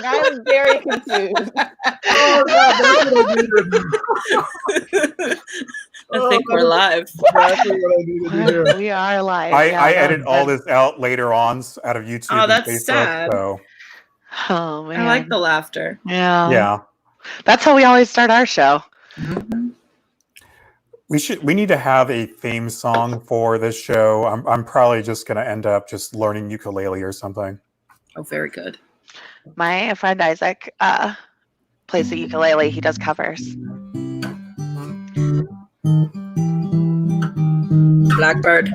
I'm very confused. Oh, God, that's what I needed. I think we're live. Exactly what I needed to hear. We are live. I edit all this out later on out of YouTube Oh, and that's Facebook. sad. So Oh man, I like the laughter. yeah. That's how we always start our show. Mm-hmm. we need to have a theme song for this show. I'm probably just going to end up just learning ukulele or something. Oh, very good. My friend Isaac plays the ukulele. He does covers. Blackbird.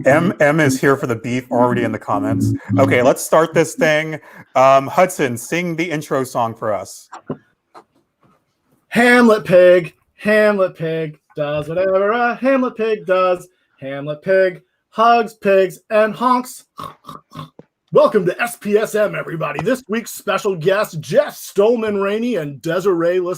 M is here for the beef already in the comments. Okay, let's start this thing. Hudson, sing the intro song for us. Hamlet pig does whatever a Hamlet pig does. Hamlet pig hugs pigs and honks. Welcome to SPSM, everybody. This week's special guest, Jess Stohlmann-Rainey and Dese'Rae L.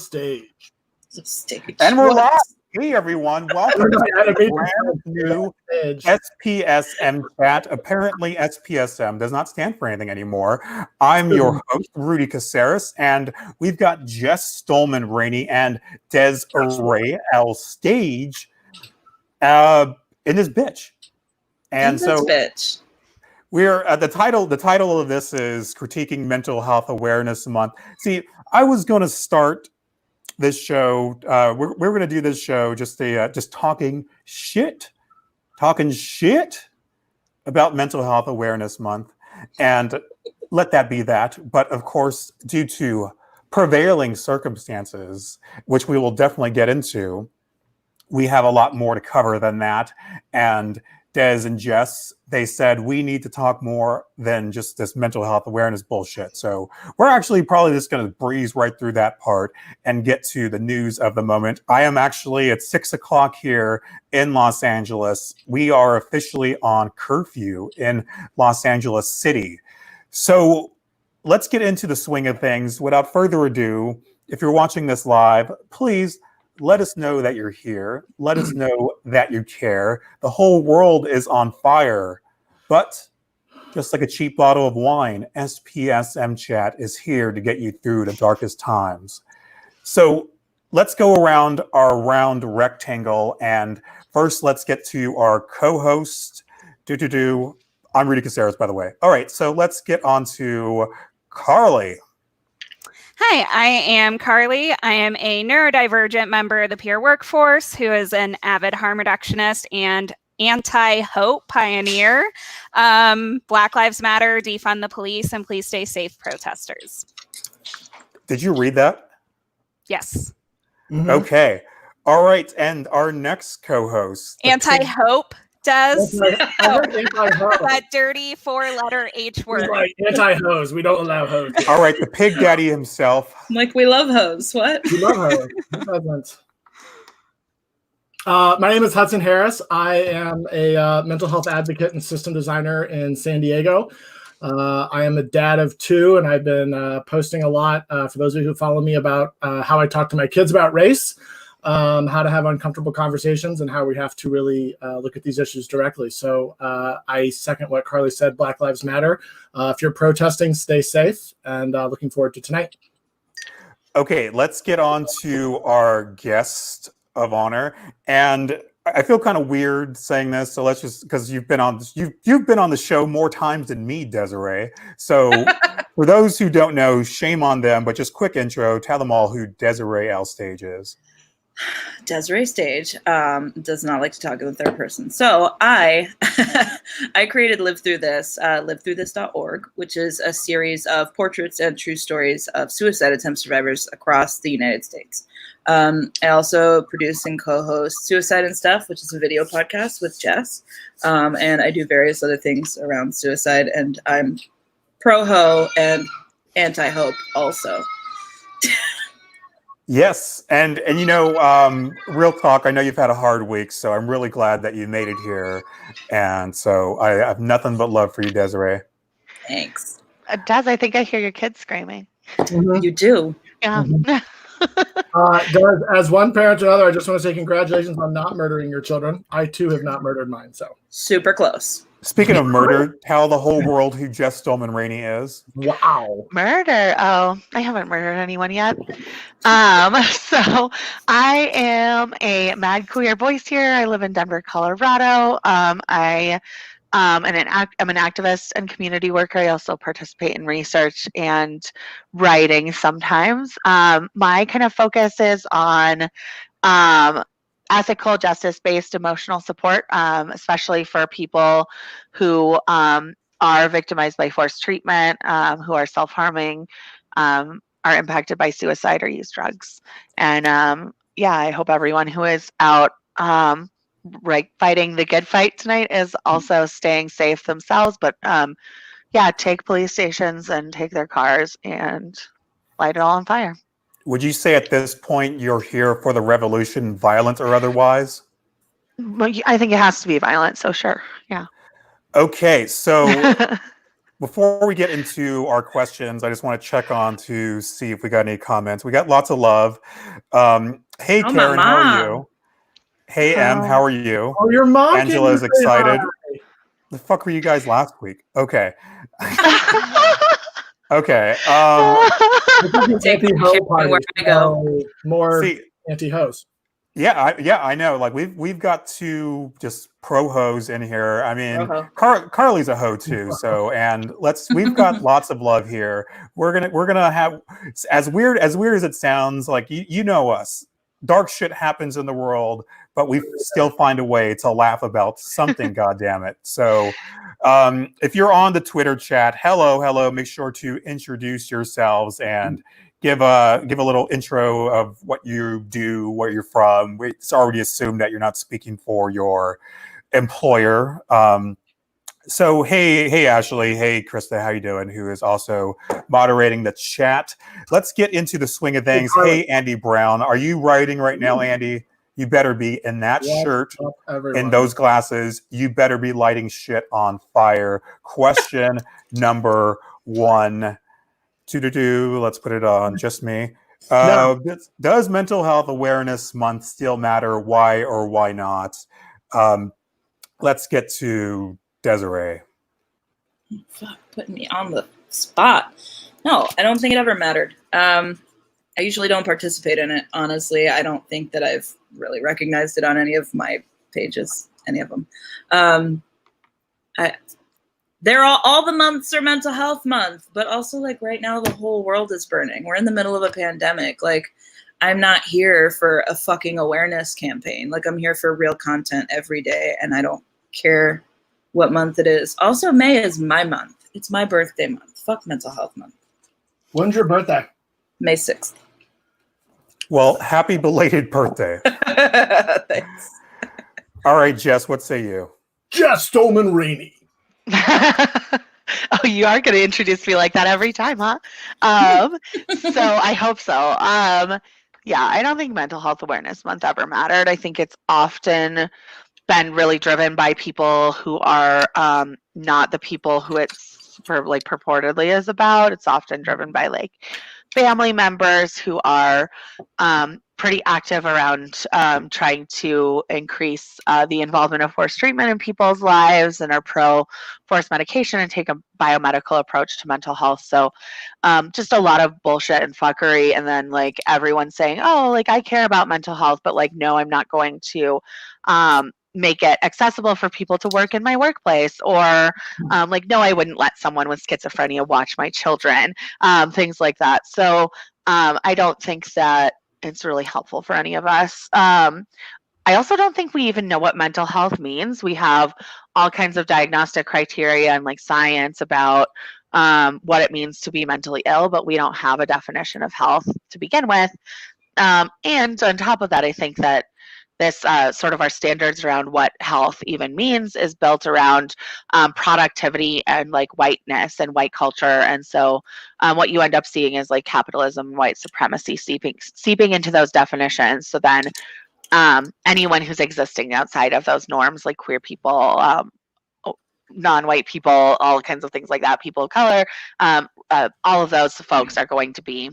And we're live. Hey, everyone. Welcome to the brand new SPSM chat. Apparently, SPSM does not stand for anything anymore. I'm your host, Rudy Caceres, and we've got Jess Stohlmann-Rainey and Dese'Rae L stage in this bitch. And so we're the title of this is Critiquing Mental Health Awareness Month. See, I was going to start this show, we're going to do this show just talking shit about Mental Health Awareness Month, and let that be that. But of course, due to prevailing circumstances, which we will definitely get into, we have a lot more to cover than that. And Des and Jess, they said we need to talk more than just this mental health awareness bullshit. So we're actually probably just going to breeze right through that part and get to the news of the moment. I am actually at 6 o'clock here in Los Angeles. We are officially on curfew in Los Angeles City. So let's get into the swing of things. Without further ado, if you're watching this live, please let us know that you're here. Let us know that you care. The whole world is on fire. But just like a cheap bottle of wine, SPSM chat is here to get you through the darkest times. So let's go around our round rectangle. And first, let's get to our co-host. I'm Rudy Caceres, by the way. All right, so let's get on to Carly. Hi, I am Carly. I am a neurodivergent member of the peer workforce who is an avid harm reductionist and anti-hope pioneer. Black Lives Matter, defund the police, and please stay safe, protesters. Did you read that? Yes. Mm-hmm. Okay. All right. And our next co-host. Anti-hope. Does that dirty 4-letter H word? Like anti-hose. We don't allow hose. All right, the pig daddy himself. Like we love hose. What? We love hose. My name is Hudson Harris. I am a mental health advocate and system designer in San Diego. I am a dad of 2, and I've been posting a lot for those of you who follow me about how I talk to my kids about race. How to have uncomfortable conversations and how we have to really look at these issues directly. So I second what Carly said, Black Lives Matter. If you're protesting, stay safe, and looking forward to tonight. Okay, let's get on to our guest of honor. And I feel kind of weird saying this, so let's just, because you've been on the show more times than me, Dese'Rae. So for those who don't know, shame on them, but just quick intro, tell them all who Dese'Rae L stage is. Dese'Rae Stage does not like to talk in the third person. So I created Live Through This, livethroughthis.org, which is a series of portraits and true stories of suicide attempt survivors across the United States. I also produce and co-host Suicide and Stuff, which is a video podcast with Jess. And I do various other things around suicide, and I'm pro-ho and anti-hope also. Yes, and you know, real talk, I know you've had a hard week, so I'm really glad that you made it here. And so I have nothing but love for you, Dese'Rae. Thanks. Des, I think I hear your kids screaming. Mm-hmm. You do. Yeah. Des, as one parent to another, I just want to say congratulations on not murdering your children. I, too, have not murdered mine. So super close. Speaking of murder, tell the whole world who Jess Stohlmann-Rainey is. Wow. Murder. Oh, I haven't murdered anyone yet. So I am a mad queer voice here. I live in Denver, Colorado. I'm an activist and community worker. I also participate in research and writing sometimes. My kind of focus is on ethical, justice-based emotional support, especially for people who are victimized by forced treatment, who are self-harming, are impacted by suicide or use drugs. And I hope everyone who is out fighting the good fight tonight is also staying safe themselves. But take police stations and take their cars and light it all on fire. Would you say at this point you're here for the revolution, violent or otherwise? Well, I think it has to be violent, so sure, yeah. Okay, so before we get into our questions, I just want to check on to see if we got any comments. We got lots of love. Hey, Karen, how are you? Hey, Em, how are you? Oh, your mom. Angela's excited. The fuck were you guys last week? Okay. Okay. More anti-host. Yeah, I know. Like we've got two just pro hoes in here. I mean, Carly's a hoe too. So we've got lots of love here. We're gonna have as weird as it sounds. Like you know us. Dark shit happens in the world, but we still find a way to laugh about something. God damn it! So, if you're on the Twitter chat, hello, make sure to introduce yourselves and give a little intro of what you do, where you're from. It's already assumed that you're not speaking for your employer. So hey Ashley, hey Krista, how you doing? Who is also moderating the chat. Let's get into the swing of things. Hey Andy Brown, are you writing right now, Andy? You better be in that shirt, in those glasses. You better be lighting shit on fire. Question number 1. Let's put it on just me. No. Does Mental Health Awareness Month still matter? Why or why not? Let's get to Dese'Rae. Fuck, putting me on the spot. No, I don't think it ever mattered. I usually don't participate in it, honestly. I don't think that I've really recognized it on any of my pages, any of them. All the months are Mental Health Month, but also like right now the whole world is burning. We're in the middle of a pandemic. Like I'm not here for a fucking awareness campaign. Like I'm here for real content every day, and I don't care what month it is. Also, May is my month. It's my birthday month. Fuck Mental Health Month. When's your birthday? May 6th. Well, happy belated birthday. Thanks. All right, Jess, what say you? Jess Stohlmann-Rainey. Oh, you are going to introduce me like that every time, huh? So I hope so. I don't think Mental Health Awareness Month ever mattered. I think it's often been really driven by people who are not the people who it's purportedly is about. It's often driven by like family members who are pretty active around trying to increase the involvement of forced treatment in people's lives and are pro forced medication and take a biomedical approach to mental health. So just a lot of bullshit and fuckery. And then like everyone saying, oh, like I care about mental health, but like, no, I'm not going to make it accessible for people to work in my workplace, or no, I wouldn't let someone with schizophrenia watch my children, things like that. So I don't think that it's really helpful for any of us. I also don't think we even know what mental health means. We have all kinds of diagnostic criteria and like science about what it means to be mentally ill, but we don't have a definition of health to begin with. And on top of that, I think that this sort of our standards around what health even means is built around productivity and like whiteness and white culture. And so what you end up seeing is like capitalism and white supremacy seeping into those definitions. So then anyone who's existing outside of those norms, like queer people, non-white people, all kinds of things like that, people of color, all of those folks are going to be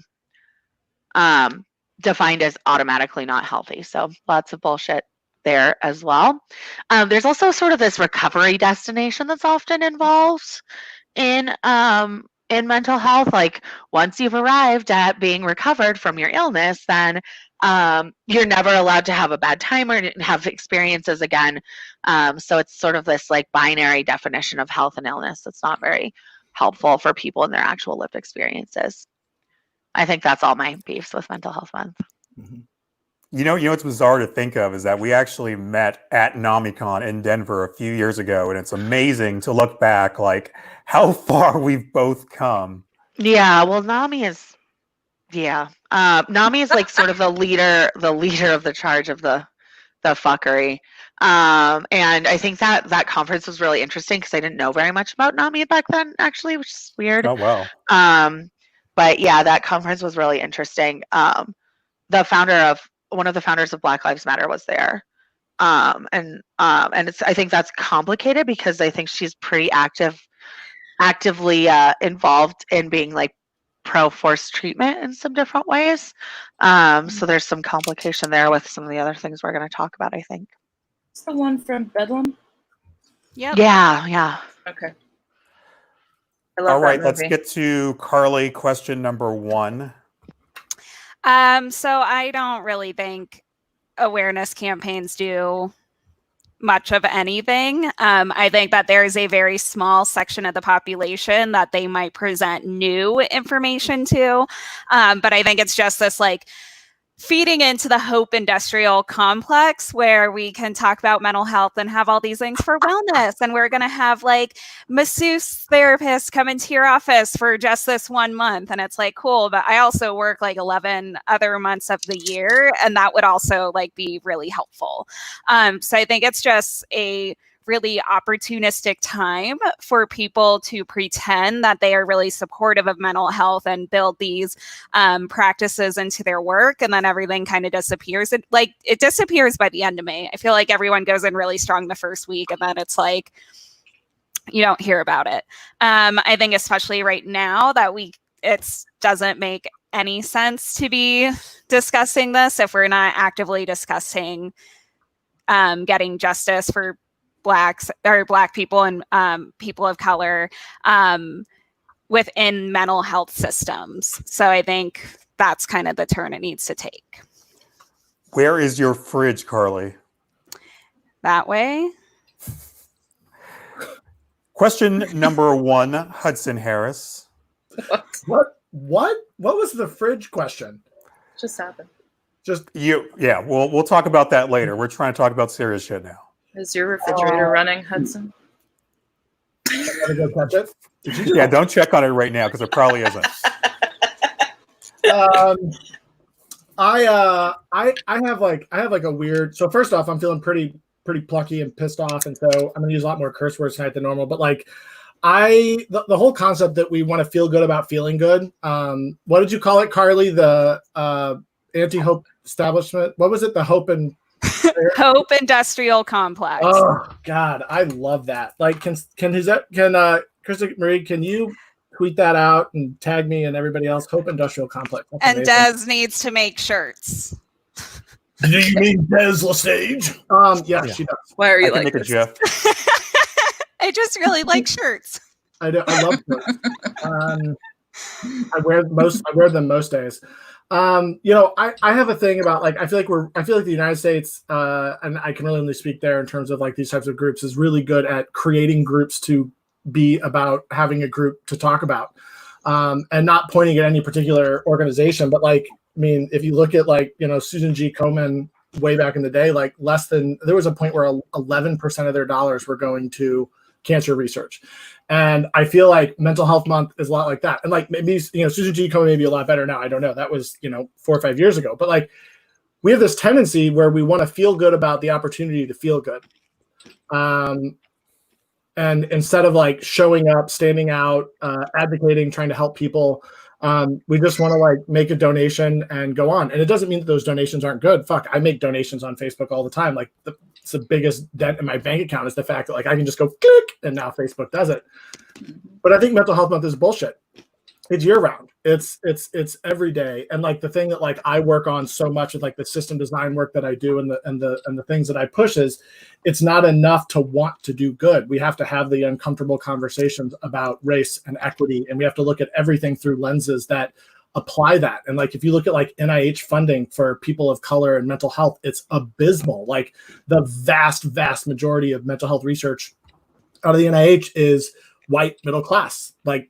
defined as automatically not healthy. So lots of bullshit there as well. There's also sort of this recovery destination that's often involved in mental health. Like once you've arrived at being recovered from your illness, then you're never allowed to have a bad time or have experiences again. So it's sort of this like binary definition of health and illness that's not very helpful for people in their actual lived experiences. I think that's all my beefs with Mental Health Month. Mm-hmm. You know what's bizarre to think of is that we actually met at NamiCon in Denver a few years ago, and it's amazing to look back, like how far we've both come. Yeah, well, Nami is like sort of the leader of the charge of the fuckery. And I think that conference was really interesting because I didn't know very much about Nami back then, actually, which is weird. Oh wow. But yeah, that conference was really interesting. One of the founders of Black Lives Matter was there. And I think that's complicated because I think she's pretty actively involved in being like pro forced treatment in some different ways. So there's some complication there with some of the other things we're going to talk about, I think. It's the one from Bedlam? Yep. Yeah. Okay. I love All right, that let's movie. get to Carly, question number 1. So I don't really think awareness campaigns do much of anything. I think that there is a very small section of the population that they might present new information to. But I think it's just this like feeding into the hope industrial complex where we can talk about mental health and have all these things for wellness. And we're going to have like masseuse therapists come into your office for just this 1 month. And it's like, cool. But I also work like 11 other months of the year. And that would also like be really helpful. So I think it's just a really opportunistic time for people to pretend that they are really supportive of mental health and build these practices into their work, and then everything kind of disappears. It disappears by the end of May. I feel like everyone goes in really strong the first week, and then it's like you don't hear about it. I think especially right now that it doesn't make any sense to be discussing this if we're not actively discussing getting justice for Black people and people of color within mental health systems. So I think that's kind of the turn it needs to take. Where is your fridge, Carly? That way. Question number 1, Hudson Harris. What was the fridge question? Just happened. Just you. Yeah, we'll talk about that later. We're trying to talk about serious shit now. Is your refrigerator running, Hudson? I'm gonna go catch it. Yeah, don't check on it right now because it probably isn't. I have like a weird. So first off, I'm feeling pretty plucky and pissed off, and so I'm gonna use a lot more curse words tonight than normal. But like, the whole concept that we want to feel good about feeling good. What did you call it, Carly? The anti-hope establishment. What was it? The hope and Hope industrial complex. Oh God, I love that. Like, can Krista Marie, can you tweet that out and tag me and everybody else? Hope industrial complex. That's and amazing. Des needs to make shirts. Do you mean Des Lestage? Yeah, she does. Why are you I can like make a this? GIF. I just really like shirts. I love shirts. I wear them most days. I have a thing about like I feel like the United States and I can really only speak there in terms of like these types of groups is really good at creating groups to be about having a group to talk about and not pointing at any particular organization. But like, I mean, if you look at like, Susan G. Komen way back in the day, like there was a point where 11% of their dollars were going to cancer research. And I feel like Mental Health Month is a lot like that. And like maybe, Susan G. Komen may be a lot better now. I don't know. That was, 4 or 5 years ago. But like we have this tendency where we want to feel good about the opportunity to feel good. And instead of like showing up, standing out, advocating, trying to help people, we just want to like make a donation and go on. And it doesn't mean that those donations aren't good. Fuck, I make donations on Facebook all the time. Like it's the biggest dent in my bank account is the fact that like I can just go click and now Facebook does it. But I think Mental Health Month is bullshit. It's year round. It's every day. And like the thing that like I work on so much with like the system design work that I do and the things that I push is it's not enough to want to do good. We have to have the uncomfortable conversations about race and equity, and we have to look at everything through lenses that apply that. And like if you look at like NIH funding for people of color and mental health, it's abysmal. Like the vast majority of mental health research out of the NIH is white middle class. Like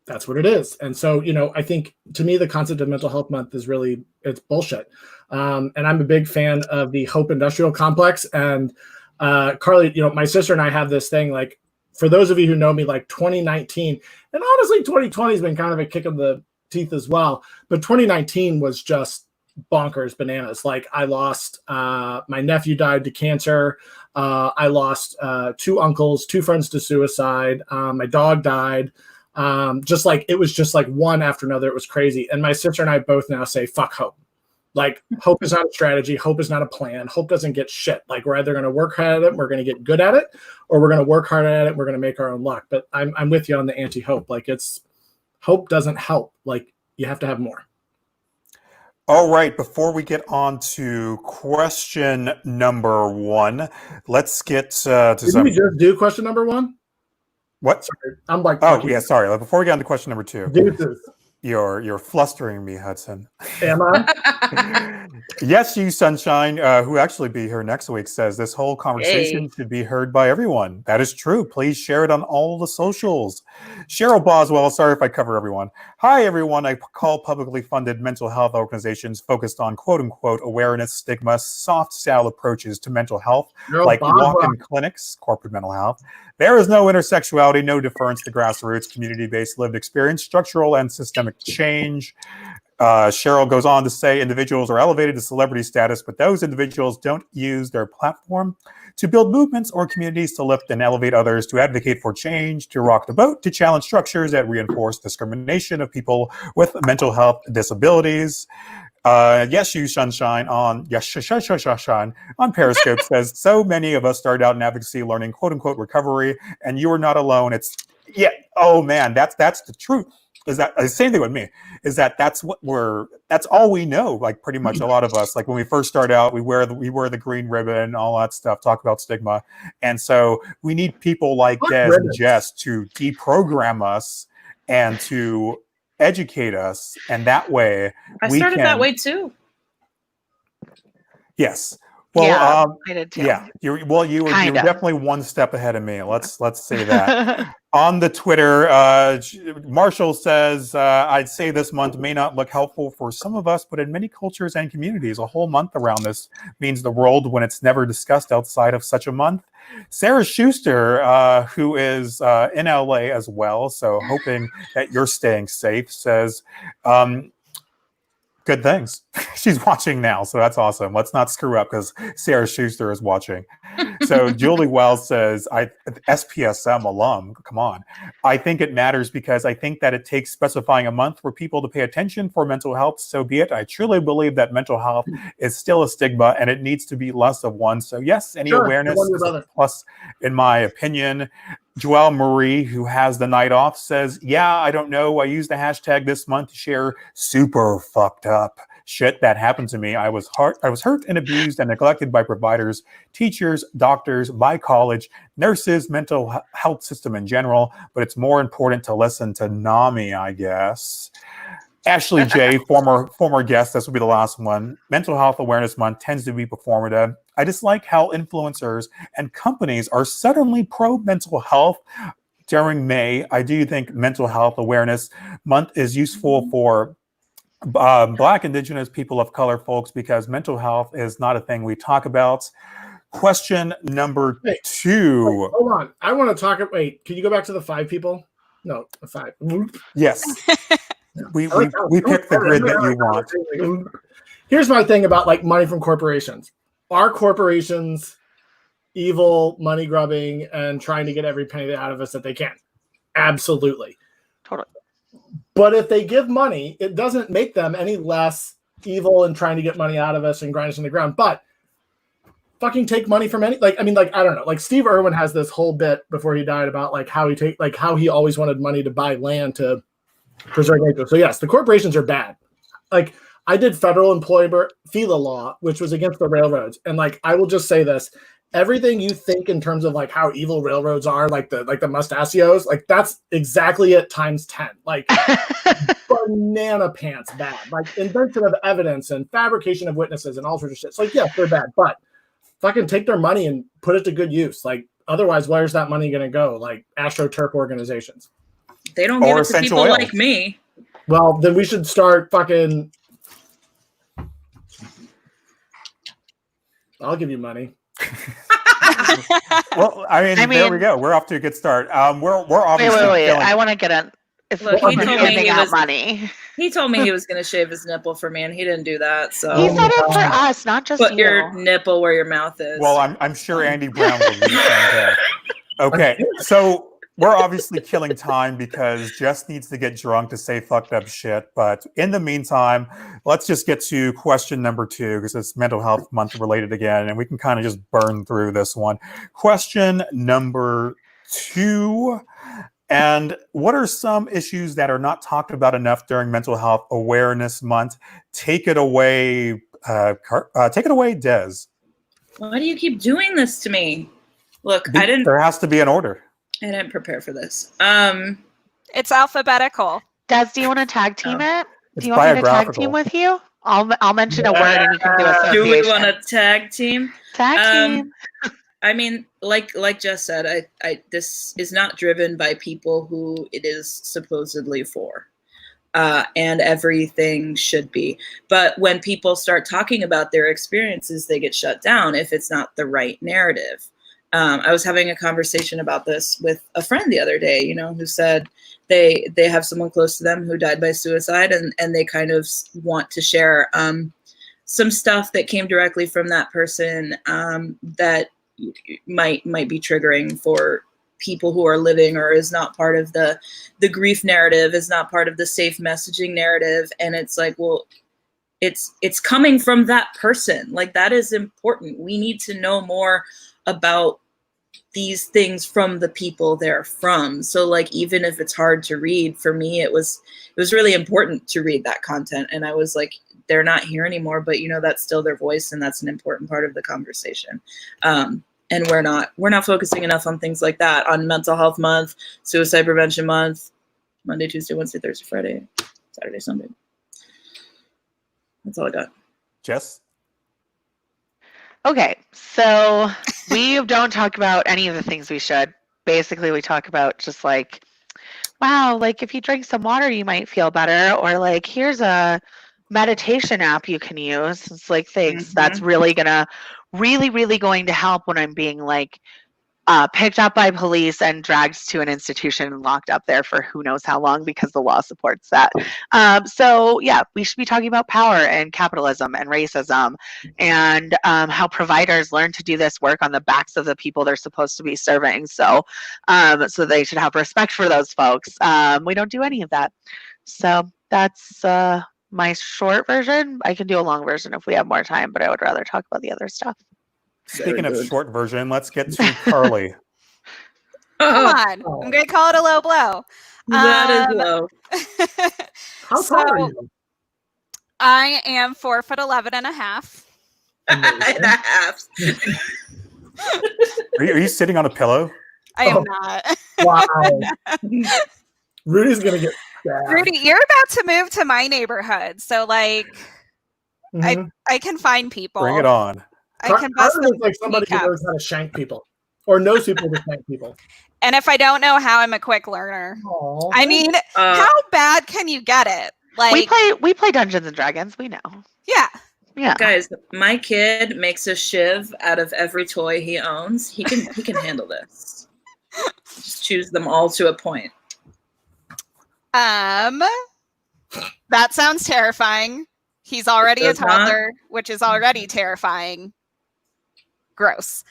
that's what it is. And so, you know, I think to me, the concept of mental health month is really, it's bullshit. And I'm a big fan of the Hope Industrial Complex. And Carly, you know, my sister and I have this thing, like, for those of you who know me, like 2019, and honestly, 2020 has been kind of a kick in the teeth as well. But 2019 was just bonkers bananas. Like I lost, my nephew died to cancer. I lost 2 uncles, 2 friends to suicide. My dog died. Just like it was just like one after another. It was crazy. And my sister and I both now say, fuck hope. Like hope is not a strategy. Hope is not a plan. Hope doesn't get shit. Like we're either going to work hard at it, we're going to get good at it, or we're going to work hard at it, we're going to make our own luck. But I'm with you on the anti-hope. Like it's hope doesn't help. Like you have to have more. All right, before we get on to question number 1, let's get to Did some... we just do question number 1? What? Sorry, I'm like, oh yeah, sorry. Before we get on to question number 2, deuces. you're flustering me, Hudson. Am I? Yes, you sunshine, who actually be here next week, says this whole conversation should be heard by everyone. That is true. Please share it on all the socials. Cheryl Boswell, sorry if I cover everyone. Hi, everyone. I call publicly funded mental health organizations focused on quote unquote awareness, stigma, soft style approaches to mental health, like walk-in clinics, corporate mental health. There is no intersexuality, no deference to grassroots, community-based lived experience, structural and systemic change. Cheryl goes on to say individuals are elevated to celebrity status, but those individuals don't use their platform to build movements or communities to lift and elevate others, to advocate for change, to rock the boat, to challenge structures that reinforce discrimination of people with mental health disabilities. Yes, you sunshine on on Periscope says so many of us start out in advocacy learning quote unquote recovery, and you are not alone. It's oh man, that's the truth. Is that the same thing with me? Is that's all we know? Like pretty much a lot of us, like when we first start out, we wear the green ribbon, all that stuff, talk about stigma, and so we need people like Des and Jess to deprogram us and to educate us, and that way I started that way too. Yes. Well, I did too. Yeah, you were definitely one step ahead of me. Let's say that. On the Twitter, Marshall says, I'd say this month may not look helpful for some of us, but in many cultures and communities, a whole month around this means the world when it's never discussed outside of such a month. Sarah Schuster, who is in LA as well, so hoping that you're staying safe, says, good things. She's watching now, so that's awesome. Let's not screw up because Sarah Schuster is watching. So Julie Wells says, SPSM alum, come on. I think it matters because I think that it takes specifying a month for people to pay attention for mental health, so be it. I truly believe that mental health is still a stigma and it needs to be less of one. So yes, any awareness is a plus in my opinion. Joelle Marie, who has the night off, says, yeah, I don't know. I used the hashtag this month to share super fucked up shit that happened to me. I was hurt and abused and neglected by providers, teachers, doctors, by college, nurses, mental health system in general. But it's more important to listen to NAMI, I guess. Ashley J, former guest, this will be the last one. Mental Health Awareness Month tends to be performative. I dislike how influencers and companies are suddenly pro-mental health during May. I do think Mental Health Awareness Month is useful for Black, Indigenous, people of color folks because mental health is not a thing we talk about. Question number 2. Wait, hold on. I want to talk. Wait, can you go back to the 5 people? No, the 5. Yes. We picked the grid that you want. Here's my thing about like money from corporations. Are corporations evil, money grubbing, and trying to get every penny out of us that they can? Absolutely. Totally. But if they give money, it doesn't make them any less evil and trying to get money out of us and grind us in the ground. But fucking take money from any, I don't know. Like Steve Irwin has this whole bit before he died about like how he always wanted money to buy land to preserve nature. So yes, the corporations are bad. Like I did federal employer FELA law, which was against the railroads. And like, I will just say this, everything you think in terms of like how evil railroads are, like the mustachios, like that's exactly it times 10. Like banana pants bad. Like invention of evidence and fabrication of witnesses and all sorts of shit. So like, yes, they're bad, but fucking take their money and put it to good use. Like otherwise, where's that money going to go? Like AstroTurf organizations. They don't give it to people like me. Well, then we should start fucking. I'll give you money. Well, I mean, there we go. We're off to a good start. We're obviously. Wait. I want to get a. Look, he told me he was money. He told me he was going to shave his nipple for me, and he didn't do that. So he said it for us, not just put you. your nipple where your mouth is. Well, I'm sure Andy Brown will do that. Okay, so we're obviously killing time because Jess needs to get drunk to say fucked up shit. But in the meantime, let's just get to question number 2 because it's Mental Health Month related again, and we can kind of just burn through this one. Question number 2. And what are some issues that are not talked about enough during Mental Health Awareness Month? Take it away, Des. Why do you keep doing this to me? Look, There has to be an order. I didn't prepare for this. It's alphabetical. Des, do you want to tag team it? It's Do you want me to tag biographical. team with you? I'll mention a word and you can do association. Do we want to tag team? Tag team? I mean, like Jess said, I this is not driven by people who it is supposedly for, and everything should be. But when people start talking about their experiences, they get shut down if it's not the right narrative. I was having a conversation about this with a friend the other day, who said they have someone close to them who died by suicide, and they kind of want to share some stuff that came directly from that person that might be triggering for people who are living or is not part of the grief narrative, is not part of the safe messaging narrative. And it's like, well, it's coming from that person. Like that is important. We need to know more about these things from the people they're from. So like, even if it's hard to read, for me, it was really important to read that content. And I was like, they're not here anymore, but that's still their voice. And that's an important part of the conversation. And we're not focusing enough on things like that on Mental Health Month, Suicide Prevention Month, Monday, Tuesday, Wednesday, Thursday, Friday, Saturday, Sunday. That's all I got. Jess? Okay, so we don't talk about any of the things we should. Basically, we talk about just like, wow, like if you drink some water, you might feel better. Or like, here's a meditation app you can use. It's like things that's really going to help when I'm being like picked up by police and dragged to an institution and locked up there for who knows how long because the law supports that. So yeah, we should be talking about power and capitalism and racism and how providers learn to do this work on the backs of the people they're supposed to be serving. So they should have respect for those folks. We don't do any of that. So that's my short version. I can do a long version if we have more time, but I would rather talk about the other stuff. Speaking of short version, let's get to Carly. Come on. I'm going to call it a low blow. That is low. How tall are you? I am 4'11" and a half. And a half. Are you sitting on a pillow? I am not. Wow. Rudy's going to get stabbed. Rudy, you're about to move to my neighborhood. So like, I can find people. Bring it on. I can bust Carly looks like somebody who knows how to shank people or knows people to shank people. And if I don't know how, I'm a quick learner. Aww. I mean, how bad can you get it? Like we play Dungeons and Dragons. We know. Yeah. Guys, my kid makes a shiv out of every toy he owns. He can handle this. Just choose them all to a point. That sounds terrifying. He's already a toddler, which is already terrifying. Gross.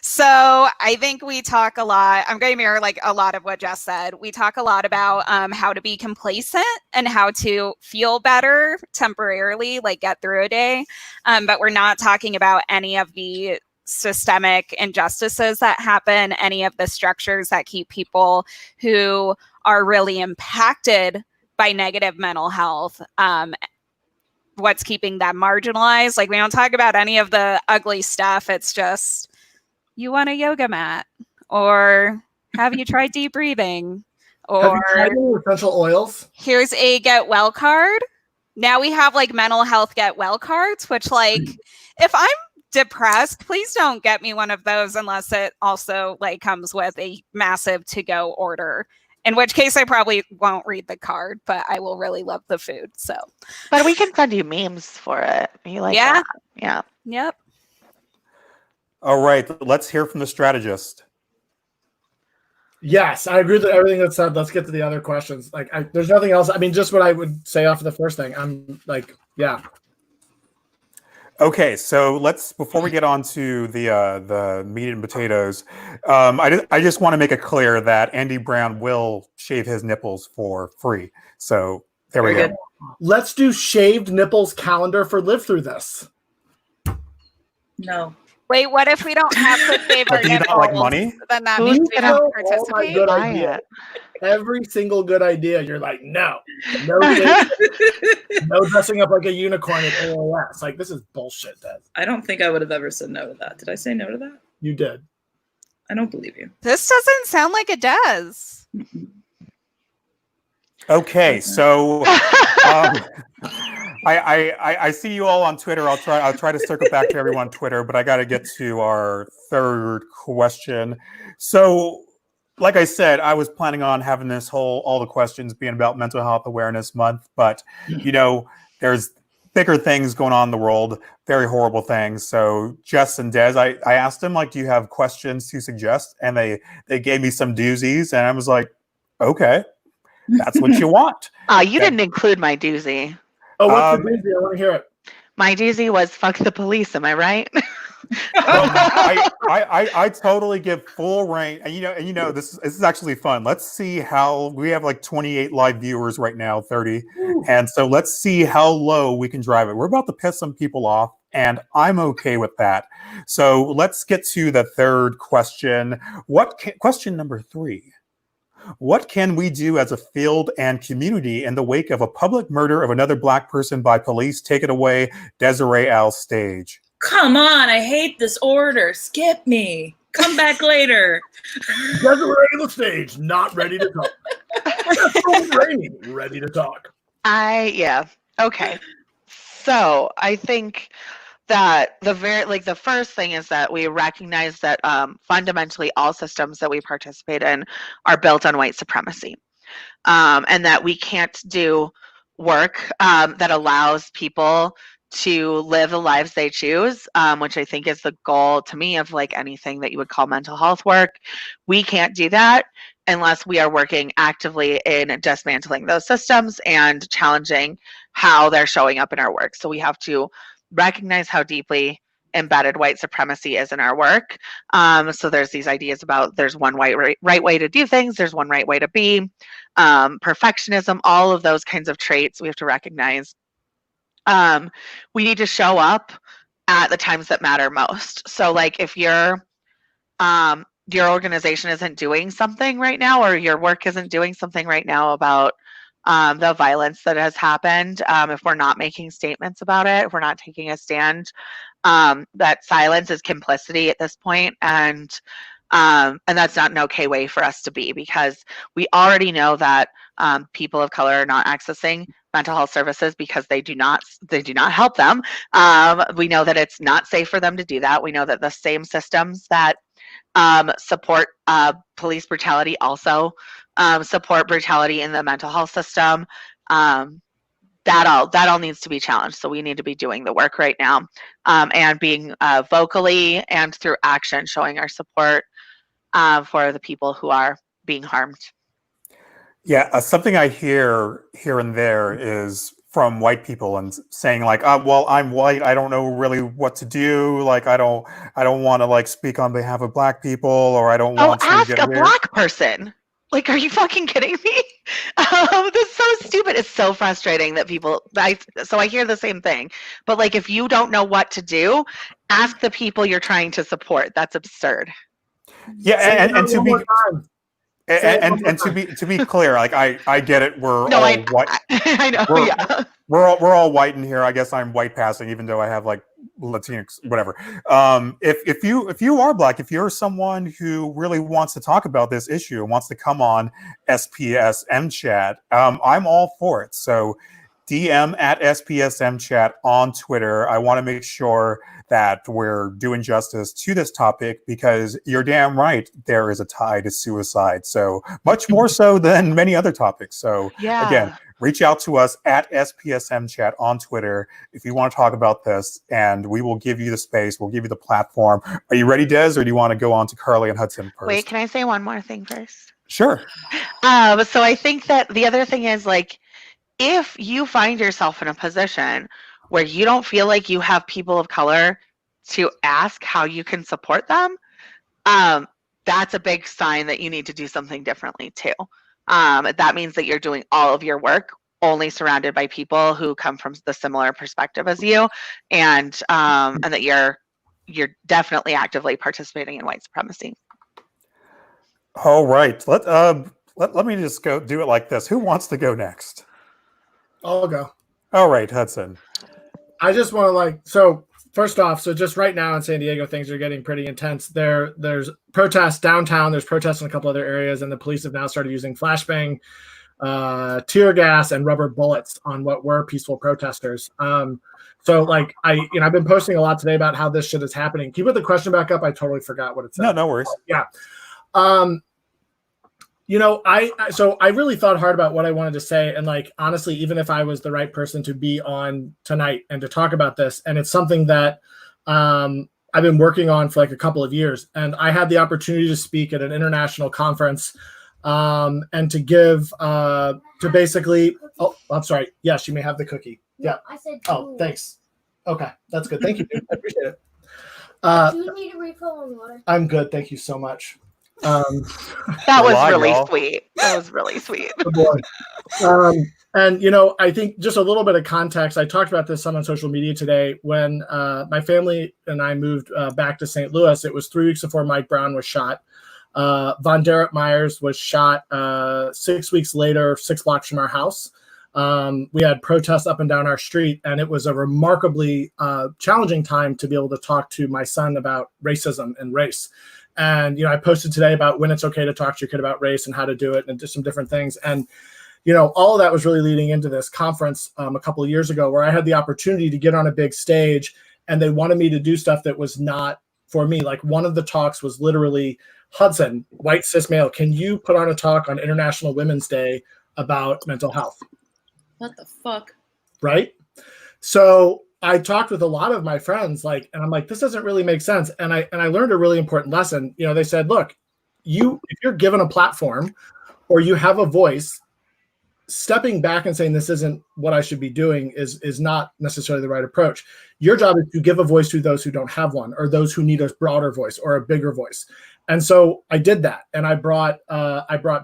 So I think we talk a lot. I'm going to mirror like a lot of what Jess said. We talk a lot about how to be complacent and how to feel better temporarily, like get through a day. But we're not talking about any of the systemic injustices that happen, any of the structures that keep people who are really impacted by negative mental health. What's keeping them marginalized? Like, we don't talk about any of the ugly stuff. It's just, you want a yoga mat, or have you tried deep breathing, Have or you tried any essential oils? here's a get well card. Now we have like mental health get well cards, which, like, if I'm depressed, please don't get me one of those unless it also like comes with a massive to-go order. In which case, I probably won't read the card, but I will really love the food. So, But we can send you memes for it. You like Yeah. that? Yeah. yep. All right, let's hear from the strategist. Yes, I agree with everything that's said. Let's get to the other questions. Like, there's nothing else. I mean, just what I would say off of the first thing. I'm like, yeah. Okay, so before we get on to the meat and potatoes, I just want to make it clear that Andy Brown will shave his nipples for free. So there we Very go. good. Let's do shaved nipples calendar for Live Through This. No. Wait, what if we don't have to save our But do you not like nipples? money? Then that Who's means we gonna- don't All my participate. good Buy ideas. it. Every single good idea, you're like, no shaving, no dressing up like a unicorn at AOS. Like, this is bullshit, Des. I don't think I would have ever said no to that. Did I say no to that? You did. I don't believe you. This doesn't sound like it does. Okay, so I see you all on Twitter. I'll try to circle back to everyone on Twitter, but I got to get to our third question. So, like I said, I was planning on having all the questions being about Mental Health Awareness Month, but there's bigger things going on in the world, very horrible things. So Jess and Des, I asked them, like, do you have questions to suggest? And they gave me some doozies, and I was like, okay, that's what you want. You didn't include my doozy. Oh, what's the doozy? I want to hear it. My doozy was fuck the police. Am I right? I totally give full reign, and this is actually fun. Let's see how we have like 28 live viewers right now, 30, and so let's see how low we can drive it. We're about to piss some people off, and I'm okay with that. So let's get to the third question. Question number 3. What can we do as a field and community in the wake of a public murder of another Black person by police? Take it away, Dese'Rae L. Stage. Come on, I hate this order. Skip me. Come back later. Dese'Rae on the stage, not ready to talk. Jess Stohlmann-Rainey, ready to talk. Okay. So I think that the first thing is that we recognize that fundamentally all systems that we participate in are built on white supremacy, and that we can't do work that allows people to live the lives they choose, which I think is the goal to me of like anything that you would call mental health work. We can't do that unless we are working actively in dismantling those systems and challenging how they're showing up in our work. So we have to recognize how deeply embedded white supremacy is in our work. So there's these ideas about there's one right way to do things, there's one right way to be, perfectionism, all of those kinds of traits we have to recognize. We need to show up at the times that matter most. So like if your organization isn't doing something right now, or your work isn't doing something right now about the violence that has happened, if we're not making statements about it, if we're not taking a stand, that silence is complicity at this point, and that's not an okay way for us to be, because we already know that people of color are not accessing mental health services because they do not help them. We know that it's not safe for them to do that. We know that the same systems that support police brutality also support brutality in the mental health system. That all needs to be challenged. So we need to be doing the work right now, and being vocally and through action showing our support for the people who are being harmed. Yeah, something I hear here and there is from white people and saying like, well, I'm white, I don't know really what to do. Like, I don't want to like speak on behalf of Black people, or I don't want to ask get a weird. Black person. Like, are you fucking kidding me? That's so stupid. It's so frustrating that people. So I hear the same thing. But like, if you don't know what to do, ask the people you're trying to support. That's absurd. Yeah, and to be And to be clear, like I get it. We're No, all I white. I know. We're- Yeah. We're all white in here. I guess I'm white passing, even though I have like Latinx, whatever. If you are black, if you're someone who really wants to talk about this issue and wants to come on SPSM chat, I'm all for it. So DM at SPSM chat on Twitter. I want to make sure that we're doing justice to this topic because you're damn right, there is a tie to suicide. So much more so than many other topics. So Yeah. again, reach out to us at SPSM chat on Twitter if you want to talk about this, and we will give you the space. We'll give you the platform. Are you ready, Des, or do you want to go on to Carly and Hudson first? Wait, can I say one more thing first? Sure. So I think that the other thing is, like, if you find yourself in a position where you don't feel like you have people of color to ask how you can support them, that's a big sign that you need to do something differently too. That means that you're doing all of your work only surrounded by people who come from the similar perspective as you, and that you're definitely actively participating in white supremacy. All right. Let me just go do it like this. Who wants to go next? I'll go. All right, Hudson. I just want to first off, so just right now in San Diego, things are getting pretty intense. There's protests downtown. There's protests in a couple other areas, and the police have now started using flashbang, tear gas, and rubber bullets on what were peaceful protesters. So like I've been posting a lot today about how this shit is happening. Can you put the question back up? I totally forgot what it said. No worries. Yeah. I really thought hard about what I wanted to say. And like, honestly, even if I was the right person to be on tonight and to talk about this, and it's something that I've been working on for like a couple of years. And I had the opportunity to speak at an international conference and to give to basically, oh, I'm sorry. Yes, you may have the cookie. No, Yeah. I said Oh, thanks. Okay. That's good. Thank you, dude. I appreciate it. Do you need a refill on water? I'm good. Thank you so much. That You're was live, really y'all. sweet. That was really sweet. Good boy. And I think just a little bit of context. I talked about this some on social media today. When my family and I moved back to St. Louis, it was 3 weeks before Mike Brown was shot. Von Derek Myers was shot 6 weeks later, 6 blocks from our house. We had protests up and down our street, and it was a remarkably challenging time to be able to talk to my son about racism and race. And, I posted today about when it's okay to talk to your kid about race and how to do it and just some different things. And, all of that was really leading into this conference a couple of years ago where I had the opportunity to get on a big stage, and they wanted me to do stuff that was not for me. Like one of the talks was literally, Hudson, white cis male, can you put on a talk on International Women's Day about mental health? What the fuck? Right? So I talked with a lot of my friends, and I'm like, this doesn't really make sense. And I learned a really important lesson. They said, look, if you're given a platform or you have a voice, stepping back and saying this isn't what I should be doing is not necessarily the right approach. Your job is to give a voice to those who don't have one, or those who need a broader voice or a bigger voice. And so I did that, and I brought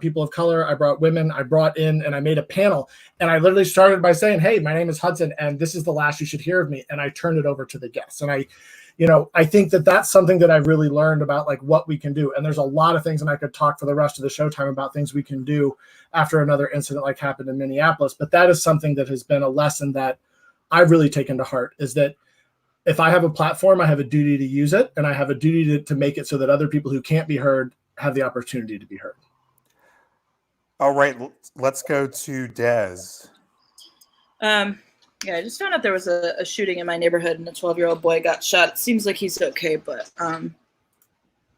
people of color, I brought women, and I made a panel, and I literally started by saying, hey, my name is Hudson, and this is the last you should hear of me. And I turned it over to the guests. And I think that that's something that I really learned about like what we can do. And there's a lot of things, and I could talk for the rest of the showtime about things we can do after another incident like happened in Minneapolis. But that is something that has been a lesson that I've really taken to heart, is that if I have a platform, I have a duty to use it, and I have a duty to make it so that other people who can't be heard have the opportunity to be heard. All right, let's go to Des. Yeah, I just found out there was a shooting in my neighborhood and a 12-year-old boy got shot. It seems like he's okay, but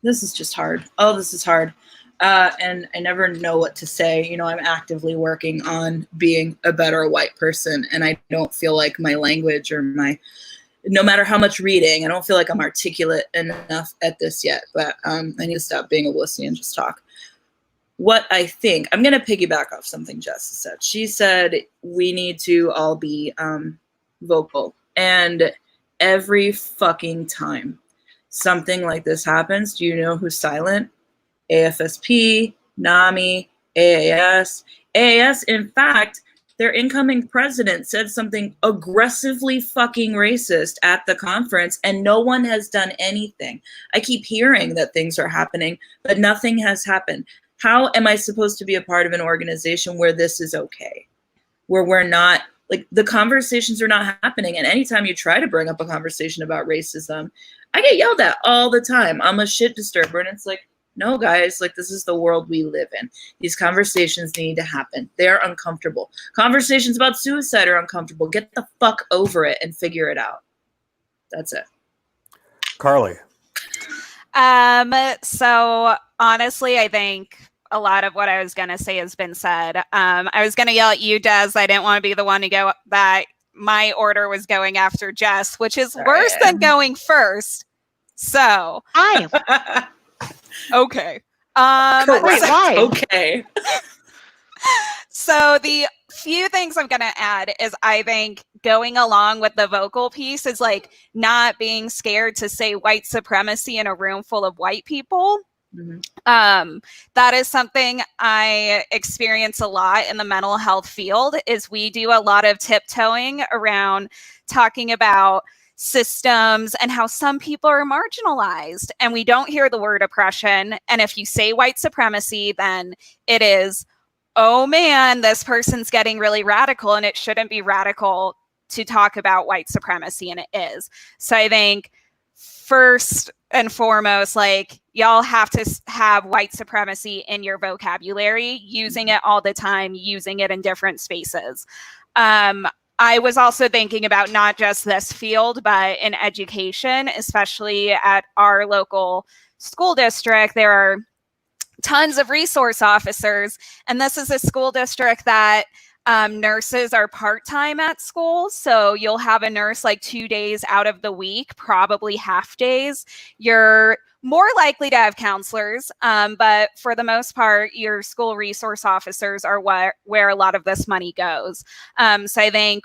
this is just hard. Oh, this is hard. And I never know what to say. I'm actively working on being a better white person, and I don't feel like my language or no matter how much reading, I don't feel like I'm articulate enough at this yet, but I need to stop being a wussy and just talk. What I think, I'm going to piggyback off something Jess said. She said we need to all be vocal. And every fucking time something like this happens, do you know who's silent? AFSP, NAMI, AAS. AAS, in fact, their incoming president said something aggressively fucking racist at the conference, and no one has done anything. I keep hearing that things are happening, but nothing has happened. how am I supposed to be a part of an organization where this is okay? Where we're not, like, the conversations are not happening. And anytime you try to bring up a conversation about racism, I get yelled at all the time. I'm a shit disturber. And it's like, no, guys, like, this is the world we live in. These conversations need to happen. They're uncomfortable. Conversations about suicide are uncomfortable. Get the fuck over it and figure it out. That's it. Carly. So honestly, I think a lot of what I was going to say has been said. I was going to yell at you, Des. I didn't want to be the one to go that my order was going after Jess, which is worse than going first. So, okay. Wait, why? Okay. So the few things I'm going to add is I think going along with the vocal piece is like not being scared to say white supremacy in a room full of white people. Mm-hmm. That is something I experience a lot in the mental health field is we do a lot of tiptoeing around talking about systems and how some people are marginalized and we don't hear the word oppression. And if you say white supremacy, then it is, oh man, this person's getting really radical and it shouldn't be radical to talk about white supremacy, and it is. So I think first and foremost, like, y'all have to have white supremacy in your vocabulary, using it all the time, using it in different spaces. I was also thinking about not just this field, but in education, especially at our local school district, there are tons of resource officers. And this is a school district that nurses are part-time at school. So you'll have a nurse like 2 days out of the week, probably half days. You're more likely to have counselors, but for the most part, your school resource officers are where a lot of this money goes. So I think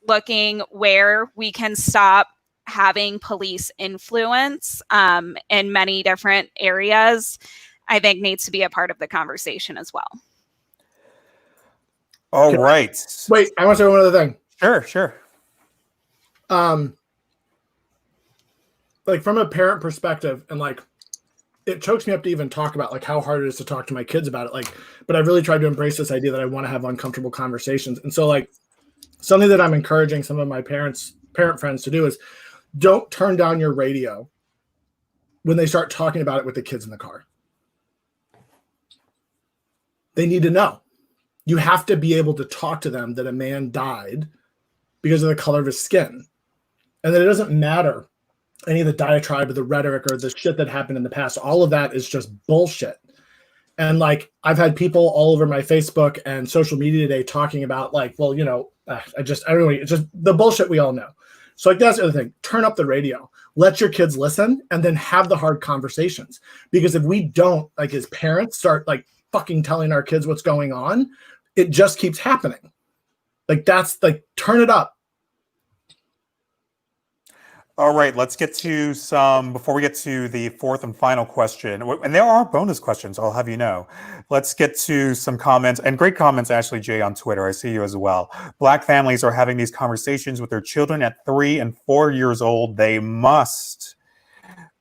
looking where we can stop having police influence in many different areas, I think needs to be a part of the conversation as well. All right. Wait, I want to say one other thing. Sure. Like from a parent perspective, and like it chokes me up to even talk about like how hard it is to talk to my kids about it. Like, but I really tried to embrace this idea that I want to have uncomfortable conversations. And so like something that I'm encouraging some of my parent friends to do is don't turn down your radio when they start talking about it with the kids in the car. They need to know. You have to be able to talk to them that a man died because of the color of his skin. And that it doesn't matter any of the diatribe or the rhetoric or the shit that happened in the past. All of that is just bullshit. And like, I've had people all over my Facebook and social media today talking about like, well, you know, it's just the bullshit we all know. So like, that's the other thing, turn up the radio, let your kids listen, and then have the hard conversations. Because if we don't, like as parents, start like fucking telling our kids what's going on, it just keeps happening. Like that's like, turn it up. All right, let's get to some, before we get to the fourth and final question, and there are bonus questions, I'll have you know. Let's get to some comments, and great comments, Ashley J. on Twitter. I see you as well. Black families are having these conversations with their children at 3 and 4 years old. They must.